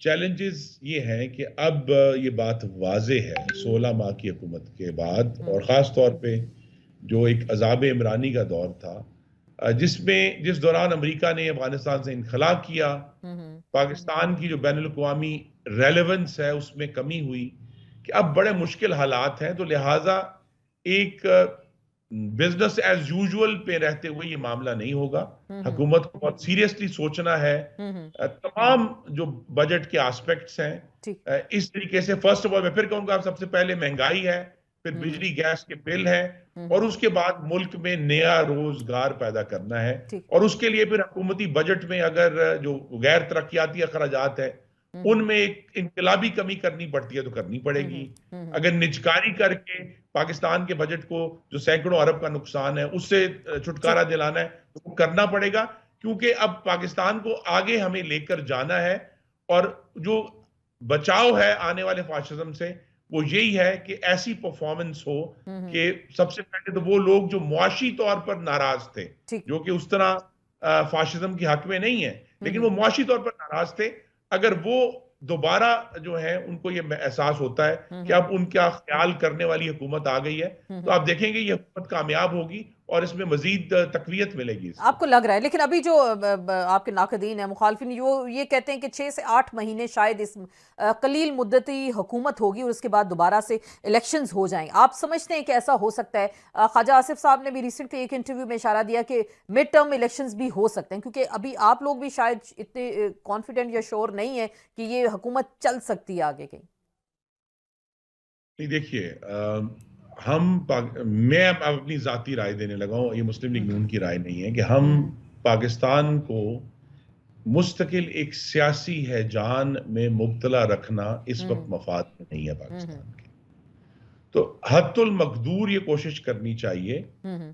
چیلنجز یہ ہیں کہ اب یہ بات واضح ہے 16 ماہ کی حکومت کے بعد اور خاص طور پہ جو ایک عذاب عمرانی کا دور تھا جس دوران امریکہ نے افغانستان سے انخلا کیا، پاکستان کی جو بین الاقوامی ریلیونس ہے اس میں کمی ہوئی کہ اب بڑے مشکل حالات ہیں. تو لہٰذا ایک بزنس ایز یوزول پہ رہتے ہوئے یہ معاملہ نہیں ہوگا. حکومت کو بہت سیریسلی سوچنا ہے تمام جو بجٹ کے آسپیکٹس ہیں اس طریقے سے. فرسٹ آف آل میں پھر کہوں گا سب سے پہلے مہنگائی ہے، پھر بجلی گیس کے بل ہیں اور اس کے بعد ملک میں نیا روزگار پیدا کرنا ہے. اور اس کے لیے پھر حکومتی بجٹ میں اگر جو غیر ترقیاتی اخراجات ہیں ان میں ایک انقلابی کمی کرنی پڑتی ہے تو کرنی پڑے گی. اگر نجکاری کر کے پاکستان کے بجٹ کو جو سینکڑوں ارب کا نقصان ہے اس سے چھٹکارا دلانا ہے تو وہ کرنا پڑے گا، کیونکہ اب پاکستان کو آگے ہمیں لے کر جانا ہے. اور جو بچاؤ ہے آنے والے فاشزم سے وہ یہی ہے کہ ایسی پرفارمنس ہو کہ سب سے پہلے تو وہ لوگ جو معاشی طور پر ناراض تھے، جو کہ اس طرح فاشزم کے حق میں نہیں ہے لیکن وہ معاشی طور پر ناراض تھے، اگر وہ دوبارہ جو ہے ان کو یہ احساس ہوتا ہے کہ اب ان کا خیال کرنے والی حکومت آ گئی ہے تو آپ دیکھیں گے یہ حکومت کامیاب ہوگی اور اس میں مزید تقویت ملے گی. آپ کو لگ رہا ہے لیکن ابھی جو آپ کے ناقدین ہیں، مخالفین، یہ کہتے ہیں کہ 6 سے 8 مہینے شاید اس قلیل مدتی حکومت ہوگی اور اس کے بعد دوبارہ سے الیکشنز ہو جائیں. آپ سمجھتے ہیں کہ ایسا ہو سکتا ہے؟ خواجہ آصف صاحب نے بھی ریسنٹلی ایک انٹرویو میں اشارہ دیا کہ مڈ ٹرم الیکشنز بھی ہو سکتے ہیں، کیونکہ ابھی آپ لوگ بھی شاید اتنے کانفیڈنٹ یا شور نہیں ہیں کہ یہ حکومت چل سکتی ہے آگے کہیں. نہیں دیکھیے میں اپنی ذاتی رائے دینے لگا ہوں، یہ مسلم لیگ نون کی رائے نہیں ہے کہ ہم پاکستان کو مستقل ایک سیاسی ہیجان میں مبتلا رکھنا اس وقت مفاد میں نہیں ہے پاکستان کے. تو حد المقدور یہ کوشش کرنی چاہیے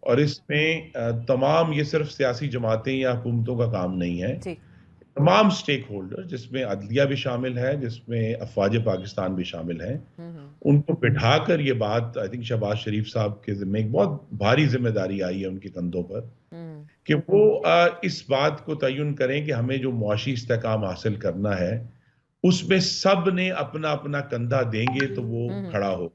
اور اس میں تمام یہ صرف سیاسی جماعتیں یا حکومتوں کا کام نہیں ہے، تمام سٹیک ہولڈر جس میں عدلیہ بھی شامل ہے، جس میں افواج پاکستان بھی شامل ہیں، ان کو بٹھا کر یہ بات آئی تھنک شہباز شریف صاحب کے ذمہ ایک بہت بھاری ذمہ داری آئی ہے ان کی کندھوں پر کہ وہ اس بات کو تعین کریں کہ ہمیں جو معاشی استحکام حاصل کرنا ہے اس میں سب نے اپنا اپنا کندھا دیں گے تو وہ کھڑا ہو،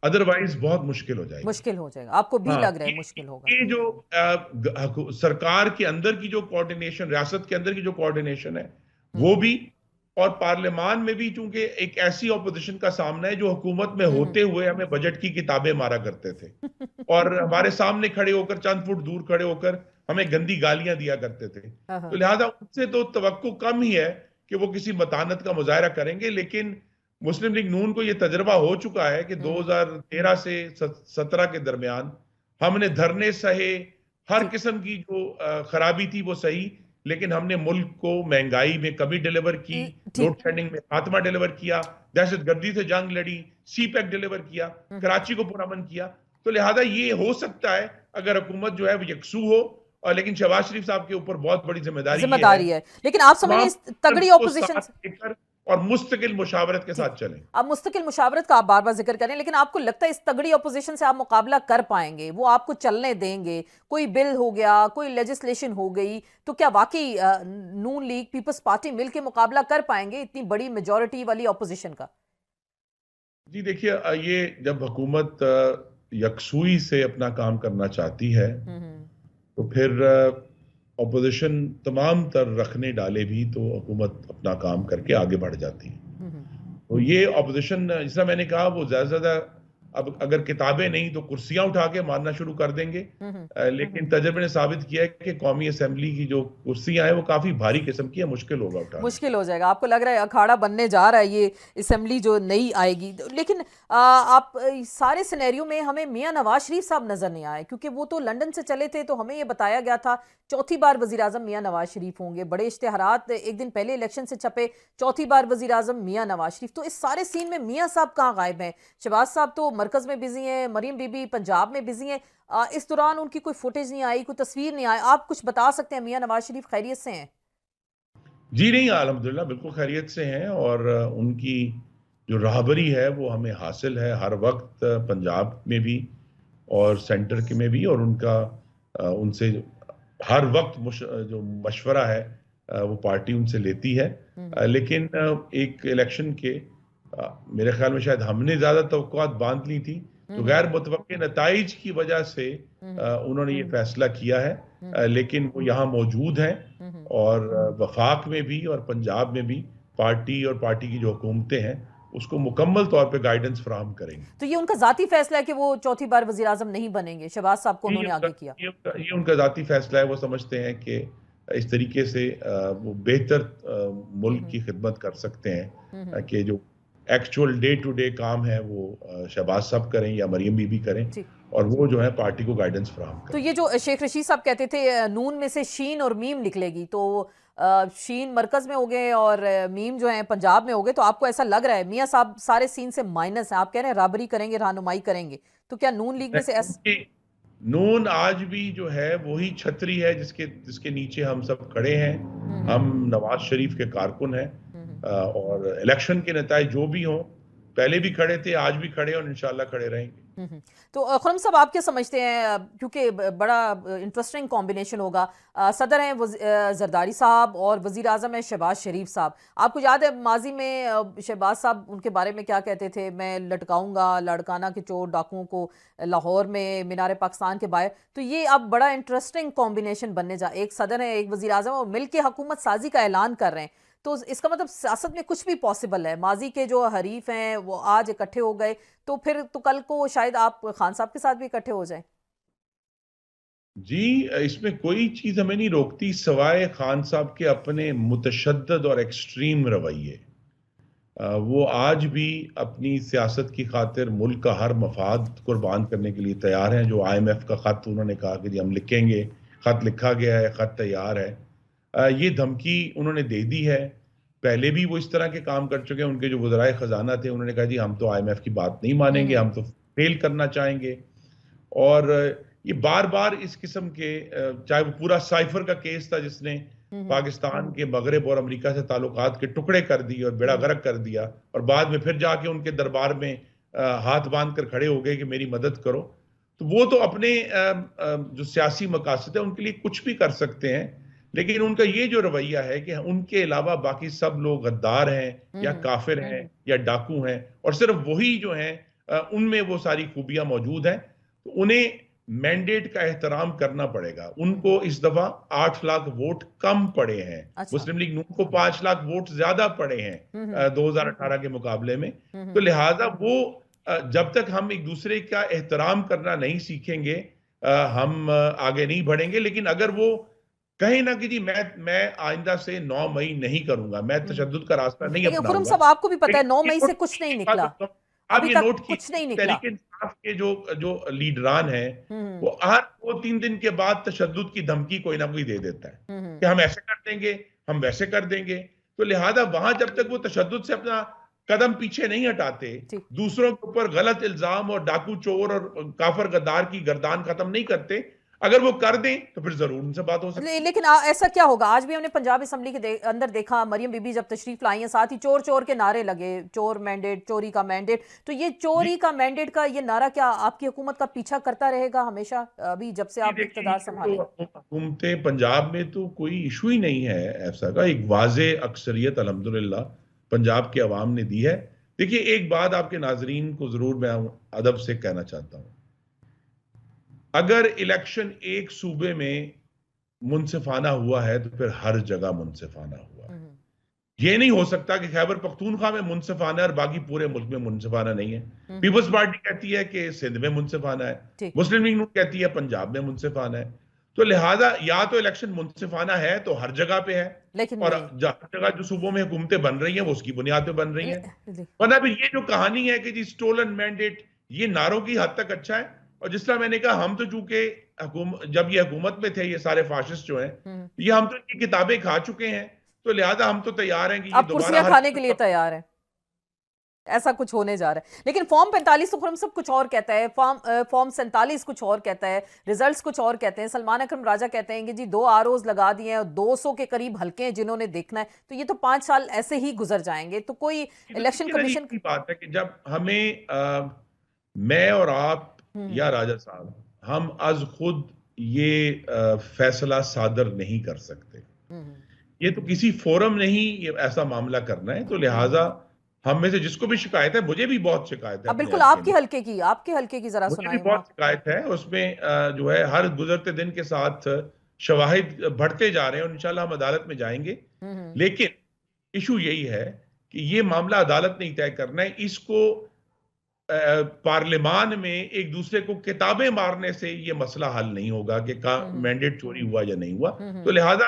ادروائز بہت مشکل ہو جائے گی. مشکل ہو جائے گا، آپ کو بھی لگ رہا ہے مشکل ہوگا. یہ جو سرکار کے اندر کی جو کوارڈینیشن، ریاست کے اندر کی جو کوارڈینیشن ہے وہ بھی، اور پارلیمان میں بھی چونکہ ایک ایسی اپوزیشن کا سامنا ہے جو حکومت میں ہوتے ہوئے ہمیں بجٹ کی کتابیں مارا کرتے تھے اور ہمارے سامنے کھڑے ہو کر چند فٹ دور کھڑے ہو کر ہمیں گندی گالیاں دیا کرتے تھے. تو لہٰذا ان سے تو توقع کم ہی ہے کہ وہ کسی متانت کا مظاہرہ کریں گے. لیکن مسلم لیگ نون کو یہ تجربہ ہو چکا ہے کہ 2013 سے 17 کے درمیان ہم نے دھرنے سہے، ہر قسم کی جو خرابی تھی وہ سہی، لیکن ہم نے ملک کو مہنگائی میں کمی ڈیلیور کی، لوڈ شیڈنگ میں خاتمہ ڈیلیور کیا، دہشت گردی سے جنگ لڑی، سی پیک ڈیلیور کیا، کراچی کو پرامن کیا. تو لہٰذا یہ ہو سکتا ہے اگر حکومت جو ہے وہ یکسو ہو، اور لیکن شہباز شریف صاحب کے اوپر بہت بڑی ذمہ داری ہے. لیکن آپ سمجھیں تگڑی اپوزیشن اور مستقل مشاورت کے ساتھ چلیں. اب مستقل مشاورت کا آپ بار بار ذکر کریں، لیکن آپ کو لگتا ہے اس تگڑی اپوزیشن سے آپ مقابلہ کر پائیں گے؟ وہ آپ کو چلنے دیں گے؟ کوئی بل ہو گیا، کوئی لیجسلیشن ہو گئی تو کیا واقعی نون لیگ پیپلز پارٹی مل کے مقابلہ کر پائیں گے اتنی بڑی میجورٹی والی اپوزیشن کا؟ جی دیکھیے، یہ جب حکومت یکسوئی سے اپنا کام کرنا چاہتی ہے تو پھر اپوزیشن تمام تر رکھنے ڈالے بھی تو حکومت اپنا کام کر کے آگے بڑھ جاتی ہے. تو یہ اپوزیشن جس طرح میں نے کہا وہ زیادہ سے زیادہ اب اگر کتابیں نہیں تو کرسیاں اٹھا کے مارنا شروع کر دیں گے. لیکن تجربے نے ثابت کیا ہے کہ قومی اسمبلی کی جو کرسیاں ہیں وہ کافی بھاری قسم کی ہیں, مشکل ہوگا اٹھانا. مشکل ہو جائے گا. آپ کو لگ رہا ہے اکھاڑا بننے جا رہا ہے یہ اسمبلی جو نئی آئے گی. لیکن آپ سارے سینیریو میں ہمیں میاں نواز شریف صاحب نظر نہیں آئے, کیونکہ وہ تو لنڈن سے چلے تھے, تو ہمیں یہ بتایا گیا تھا چوتھی بار وزیر اعظم میاں نواز شریف ہوں گے. بڑے اشتہارات ایک دن پہلے الیکشن سے چھپے, چوتھی بار وزیر اعظم میاں نواز شریف. تو اس سارے سین میں میاں صاحب کہاں غائب ہیں؟ شہباز صاحب تو مرکز میں بزی ہیں, مریم بی بی پنجاب میں بزی ہیں. اس دوران ان کی کوئی فوٹیج نہیں آئی, کوئی تصویر نہیں آئی. آپ کچھ بتا سکتے ہیں میاں نواز شریف خیریت سے ہیں؟ جی نہیں, الحمدللہ بالکل خیریت سے ہیں, اور ان کی جو راہبری ہے وہ ہمیں حاصل ہے ہر وقت, پنجاب میں بھی اور سینٹر کے میں بھی, اور ان کا ان سے ہر وقت جو مشورہ ہے وہ پارٹی ان سے لیتی ہے. لیکن ایک الیکشن کے میرے خیال میں شاید ہم نے زیادہ توقعات باندھ لی تھی, تو غیر متوقع نتائج کی وجہ سے انہوں نے یہ فیصلہ کیا ہے. لیکن وہ یہاں موجود ہیں, اور وفاق میں بھی اور پنجاب میں بھی پارٹی اور پارٹی کی جو حکومتیں ہیں اس کو مکمل طور پہ گائیڈنس فراہم کریں گے. تو یہ ان کا ذاتی فیصلہ ہے کہ وہ چوتھی بار وزیر اعظم نہیں بنیں گے؟ شہباز صاحب کو انہوں نے آگے کیا. یہ ان کا ذاتی فیصلہ ہے. وہ سمجھتے ہیں کہ اس طریقے سے وہ بہتر ملک کی خدمت کر سکتے ہیں کہ جو ایکچول ڈے ٹو ڈے کام ہے وہ شہباز صاحب کریں یا مریم بی بی کریں, اور وہ جو ہے پارٹی کو گائیڈنس فراہم کریں. تو یہ جو شیخ رشید صاحب کہتے تھے نون میں سے شین اور میم نکلے گی, تو شین مرکز میں ہو گئے اور میم جو ہیں پنجاب میں ہو گئے, تو آپ کو ایسا لگ رہا ہے میاں صاحب سارے سین سے مائنس ہیں؟ آپ کہہ رہے ہیں رابری کریں گے, رہنمائی کریں گے, تو کیا نون لیگ میں سے نون آج بھی جو ہے وہی چھتری ہے جس کے نیچے ہم سب کھڑے ہیں. ہم نواز شریف کے کارکن ہیں, اور الیکشن کے نتائج جو بھی ہوں, پہلے بھی کھڑے تھے, آج بھی کھڑے, اور انشاءاللہ کھڑے رہیں گے. تو خرم صاحب آپ کیا سمجھتے ہیں, کیونکہ بڑا انٹرسٹنگ کمبینیشن ہوگا, صدر ہیں زرداری صاحب اور وزیر اعظم ہیں شہباز شریف صاحب. آپ کو یاد ہے ماضی میں شہباز صاحب ان کے بارے میں کیا کہتے تھے؟ میں لٹکاؤں گا لاڑکانہ کے چور ڈاکوؤں کو لاہور میں مینار پاکستان کے باہر. تو یہ اب بڑا انٹرسٹنگ کمبینیشن بننے جا, ایک صدر ہیں ایک وزیر اعظم, اور مل کے حکومت سازی کا اعلان کر رہے ہیں. تو اس کا مطلب سیاست میں کچھ بھی پاسبل ہے. ماضی کے جو حریف ہیں وہ آج اکٹھے ہو گئے, تو پھر تو کل کو شاید آپ خان صاحب کے ساتھ بھی اکٹھے ہو جائیں. جی, اس میں کوئی چیز ہمیں نہیں روکتی سوائے خان صاحب کے اپنے متشدد اور ایکسٹریم رویے. وہ آج بھی اپنی سیاست کی خاطر ملک کا ہر مفاد قربان کرنے کے لیے تیار ہیں. جو IMF کا خط انہوں نے کہا کہ جی ہم لکھیں گے, خط لکھا گیا ہے, خط تیار ہے, یہ دھمکی انہوں نے دے دی ہے. پہلے بھی وہ اس طرح کے کام کر چکے ہیں. ان کے جو وزرائے خزانہ تھے انہوں نے کہا جی ہم تو IMF کی بات نہیں مانیں گے, ہم تو فیل کرنا چاہیں گے. اور یہ بار بار اس قسم کے, چاہے وہ پورا سائفر کا کیس تھا جس نے پاکستان کے مغرب اور امریکہ سے تعلقات کے ٹکڑے کر دیے اور بیڑا غرق کر دیا, اور بعد میں پھر جا کے ان کے دربار میں ہاتھ باندھ کر کھڑے ہو گئے کہ میری مدد کرو. تو وہ تو اپنے جو سیاسی مقاصد ہیں ان کے لیے کچھ بھی کر سکتے ہیں, لیکن ان کا یہ جو رویہ ہے کہ ان کے علاوہ باقی سب لوگ غدار ہیں یا کافر ہیں یا ڈاکو ہیں, اور صرف وہی جو ہیں ان میں وہ ساری خوبیاں موجود ہیں. تو انہیں مینڈیٹ کا احترام کرنا پڑے گا. ان کو اس دفعہ 8 لاکھ ووٹ کم پڑے ہیں, مسلم لیگ نون کو 5 لاکھ ووٹ زیادہ پڑے ہیں 2018 کے مقابلے میں. تو لہٰذا وہ جب تک ہم ایک دوسرے کا احترام کرنا نہیں سیکھیں گے ہم آگے نہیں بڑھیں گے. لیکن اگر وہ کہیں نہ کہ جی میں آئندہ سے 9 مئی نہیں کروں گا, میں تشدد کا راستہ نہیں اپناؤں گا. خرم صاحب آپ کو بھی پتا ہے 9 مئی سے کچھ نہیں نکلا, اب یہ نوٹ کی تحریک انصاف کے جو لیڈران ہیں وہ ہر 2-3 دن کے بعد تشدد کی دھمکی کوئی نہ کوئی دے دیتا ہے کہ ہم ایسے کر دیں گے, ہم ویسے کر دیں گے. تو لہٰذا وہاں جب تک وہ تشدد سے اپنا قدم پیچھے نہیں ہٹاتے, دوسروں کے اوپر غلط الزام اور ڈاکو چور اور کافر غدار کی گردان ختم نہیں کرتے, اگر وہ کر دیں تو پھر ضرور ان سے بات ہو سکتی ہے. لیکن ایسا کیا ہوگا؟ آج بھی ہم نے پنجاب اسمبلی کے اندر دیکھا, مریم بی بی جب تشریف لائی ہیں ساتھ ہی چور چور کے نعرے لگے, چور مینڈیٹ, چوری کا مینڈیٹ. تو یہ چوری کا مینڈیٹ کا یہ نعرہ کیا آپ کی حکومت کا پیچھا کرتا رہے گا ہمیشہ, ابھی جب سے آپ اقتدار سنبھالیں؟ حکومتیں پنجاب میں تو کوئی ایشو ہی نہیں ہے ایسا کا. ایک واضح اکثریت الحمدللہ پنجاب کے عوام نے دی ہے. دیکھیے ایک بات آپ کے ناظرین کو ضرور میں ادب سے کہنا چاہتا ہوں, اگر الیکشن ایک صوبے میں منصفانہ ہوا ہے تو پھر ہر جگہ منصفانہ ہوا ہے. یہ نہیں ہو سکتا کہ خیبر پختونخوا میں منصفانہ ہے اور باقی پورے ملک میں منصفانہ نہیں ہے. پیپلز پارٹی کہتی ہے کہ سندھ میں منصفانہ ہے, مسلم لیگ نون کہتی ہے پنجاب میں منصفانہ ہے. تو لہٰذا یا تو الیکشن منصفانہ ہے تو ہر جگہ پہ ہے, لیکن اور ہر جگہ جو صوبوں میں حکومتیں بن رہی ہیں وہ اس کی بنیاد پہ بن رہی ہیں. ورنہ پھر یہ جو کہانی ہے کہ جی اسٹولن مینڈیٹ, یہ نعروں کی حد تک اچھا ہے. اور جس طرح میں نے کہا, ہم تو چونکہ جب یہ حکومت میں تھے یہ سارے فاشسٹ جو ہیں, یہ ہم تو ان کی کتابیں کھا چکے ہیں, تو لہٰذا ہم تو تیار ہیں کہ یہ اب دوبارہ کرسیاں کھانے کے لیے تیار ہیں. ایسا کچھ ہونے جا رہا ہے. لیکن فارم 45 تو خرم سب کچھ اور کہتا ہے, فارم 47 کچھ اور کہتا ہے, ریزلٹس کچھ اور کہتے ہیں. سلمان اکرم راجہ کہتے ہیں کہ جی 2 ROs لگا دیے ہیں اور 200 کے قریب حلقے ہیں جنہوں نے دیکھنا ہے, تو یہ تو 5 سال ایسے ہی گزر جائیں گے. تو کوئی الیکشن کمیشن کی بات ہے کہ جب ہمیں میں اور آپ یا راجہ صاحب ہم از خود یہ فیصلہ صادر نہیں کر سکتے. یہ تو کسی فورم نے ہی یہ ایسا معاملہ کرنا ہے. تو لہٰذا ہم میں سے جس کو بھی شکایت ہے, مجھے بھی بہت شکایت ہے, اب بالکل آپ کے حلقے کی ذرا مجھے بھی سنائیں. بہت شکایت ہے. اس میں جو ہے ہر گزرتے دن کے ساتھ شواہد بڑھتے جا رہے ہیں, اور انشاءاللہ ہم عدالت میں جائیں گے. لیکن ایشو یہی ہے کہ یہ معاملہ عدالت نے طے کرنا ہے. اس کو پارلیمان میں ایک دوسرے کو کتابیں مارنے سے یہ مسئلہ حل نہیں ہوگا کہ مینڈیٹ چوری ہوا یا نہیں ہوا. تو لہٰذا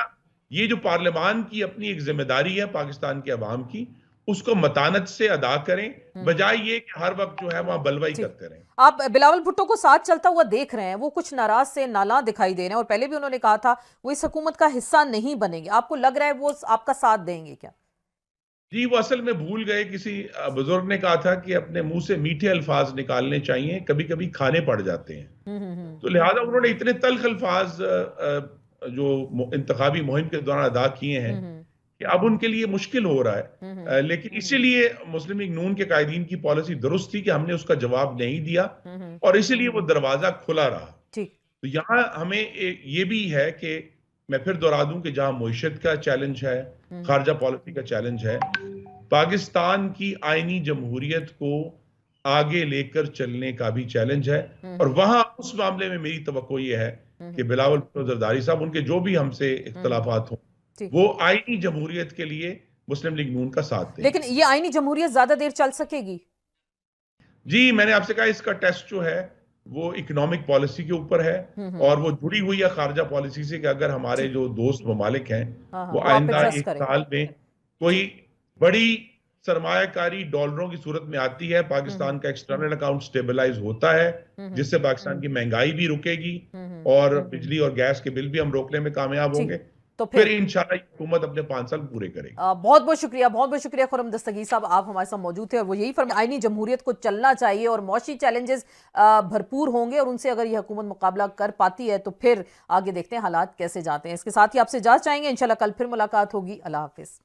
یہ جو پارلیمان کی اپنی ایک ذمہ داری ہے پاکستان کے عوام کی, اس کو متانت سے ادا کریں, بجائے یہ کہ ہر وقت جو ہے وہاں بلوائی کرتے رہیں. آپ بلاول بھٹو کو ساتھ چلتا ہوا دیکھ رہے ہیں, وہ کچھ ناراض سے نالاں دکھائی دے رہے ہیں, اور پہلے بھی انہوں نے کہا تھا وہ اس حکومت کا حصہ نہیں بنیں گے. آپ کو لگ رہا ہے وہ آپ کا ساتھ دیں گے کیا؟ جی, وہ اصل میں بھول گئے. کسی بزرگ نے کہا تھا کہ اپنے منہ سے میٹھے الفاظ نکالنے چاہیے, کبھی کبھی کھانے پڑ جاتے ہیں. تو لہٰذا انہوں نے اتنے تلخ الفاظ جو انتخابی مہم کے دوران ادا کیے ہیں کہ اب ان کے لیے مشکل ہو رہا ہے. لیکن اسی لیے مسلم لیگ نون کے قائدین کی پالیسی درست تھی کہ ہم نے اس کا جواب نہیں دیا, اور اسی لیے وہ دروازہ کھلا رہا. تو یہاں ہمیں یہ بھی ہے کہ میں پھر دہرا دوں کہ جہاں معیشت کا چیلنج ہے, خارجہ پالیسی کا چیلنج ہے, پاکستان کی آئینی جمہوریت کو آگے لے کر چلنے کا بھی چیلنج ہے. اور وہاں اس معاملے میں میری توقع یہ ہے کہ بلاول بھٹو زرداری صاحب, ان کے جو بھی ہم سے اختلافات ہوں, وہ آئینی جمہوریت کے لیے مسلم لیگ نون کا ساتھ دیں. لیکن یہ آئینی جمہوریت زیادہ دیر چل سکے گی؟ جی, میں نے آپ سے کہا اس کا ٹیسٹ جو ہے وہ اکنامک پالیسی کے اوپر ہے, اور وہ جڑی ہوئی ہے خارجہ پالیسی سے کہ اگر ہمارے جو دوست ممالک ہیں وہ آئندہ 1 سال میں کوئی بڑی سرمایہ کاری ڈالروں کی صورت میں آتی ہے, پاکستان کا ایکسٹرنل اکاؤنٹ سٹیبلائز ہوتا ہے, جس سے پاکستان کی مہنگائی بھی رکے گی اور بجلی اور گیس کے بل بھی ہم روکنے میں کامیاب ہوں گے, تو پھر انشاءاللہ حکومت اپنے 5 سال پورے کرے گی. بہت بہت شکریہ خرم دستگیر صاحب, آپ ہمارے ساتھ موجود تھے. اور وہ یہی فرمایا آئینی جمہوریت کو چلنا چاہیے, اور معاشی چیلنجز بھرپور ہوں گے, اور ان سے اگر یہ حکومت مقابلہ کر پاتی ہے تو پھر آگے دیکھتے ہیں حالات کیسے جاتے ہیں. اس کے ساتھ ہی آپ سے اجازت چاہیں گے, انشاءاللہ کل پھر ملاقات ہوگی. اللہ حافظ.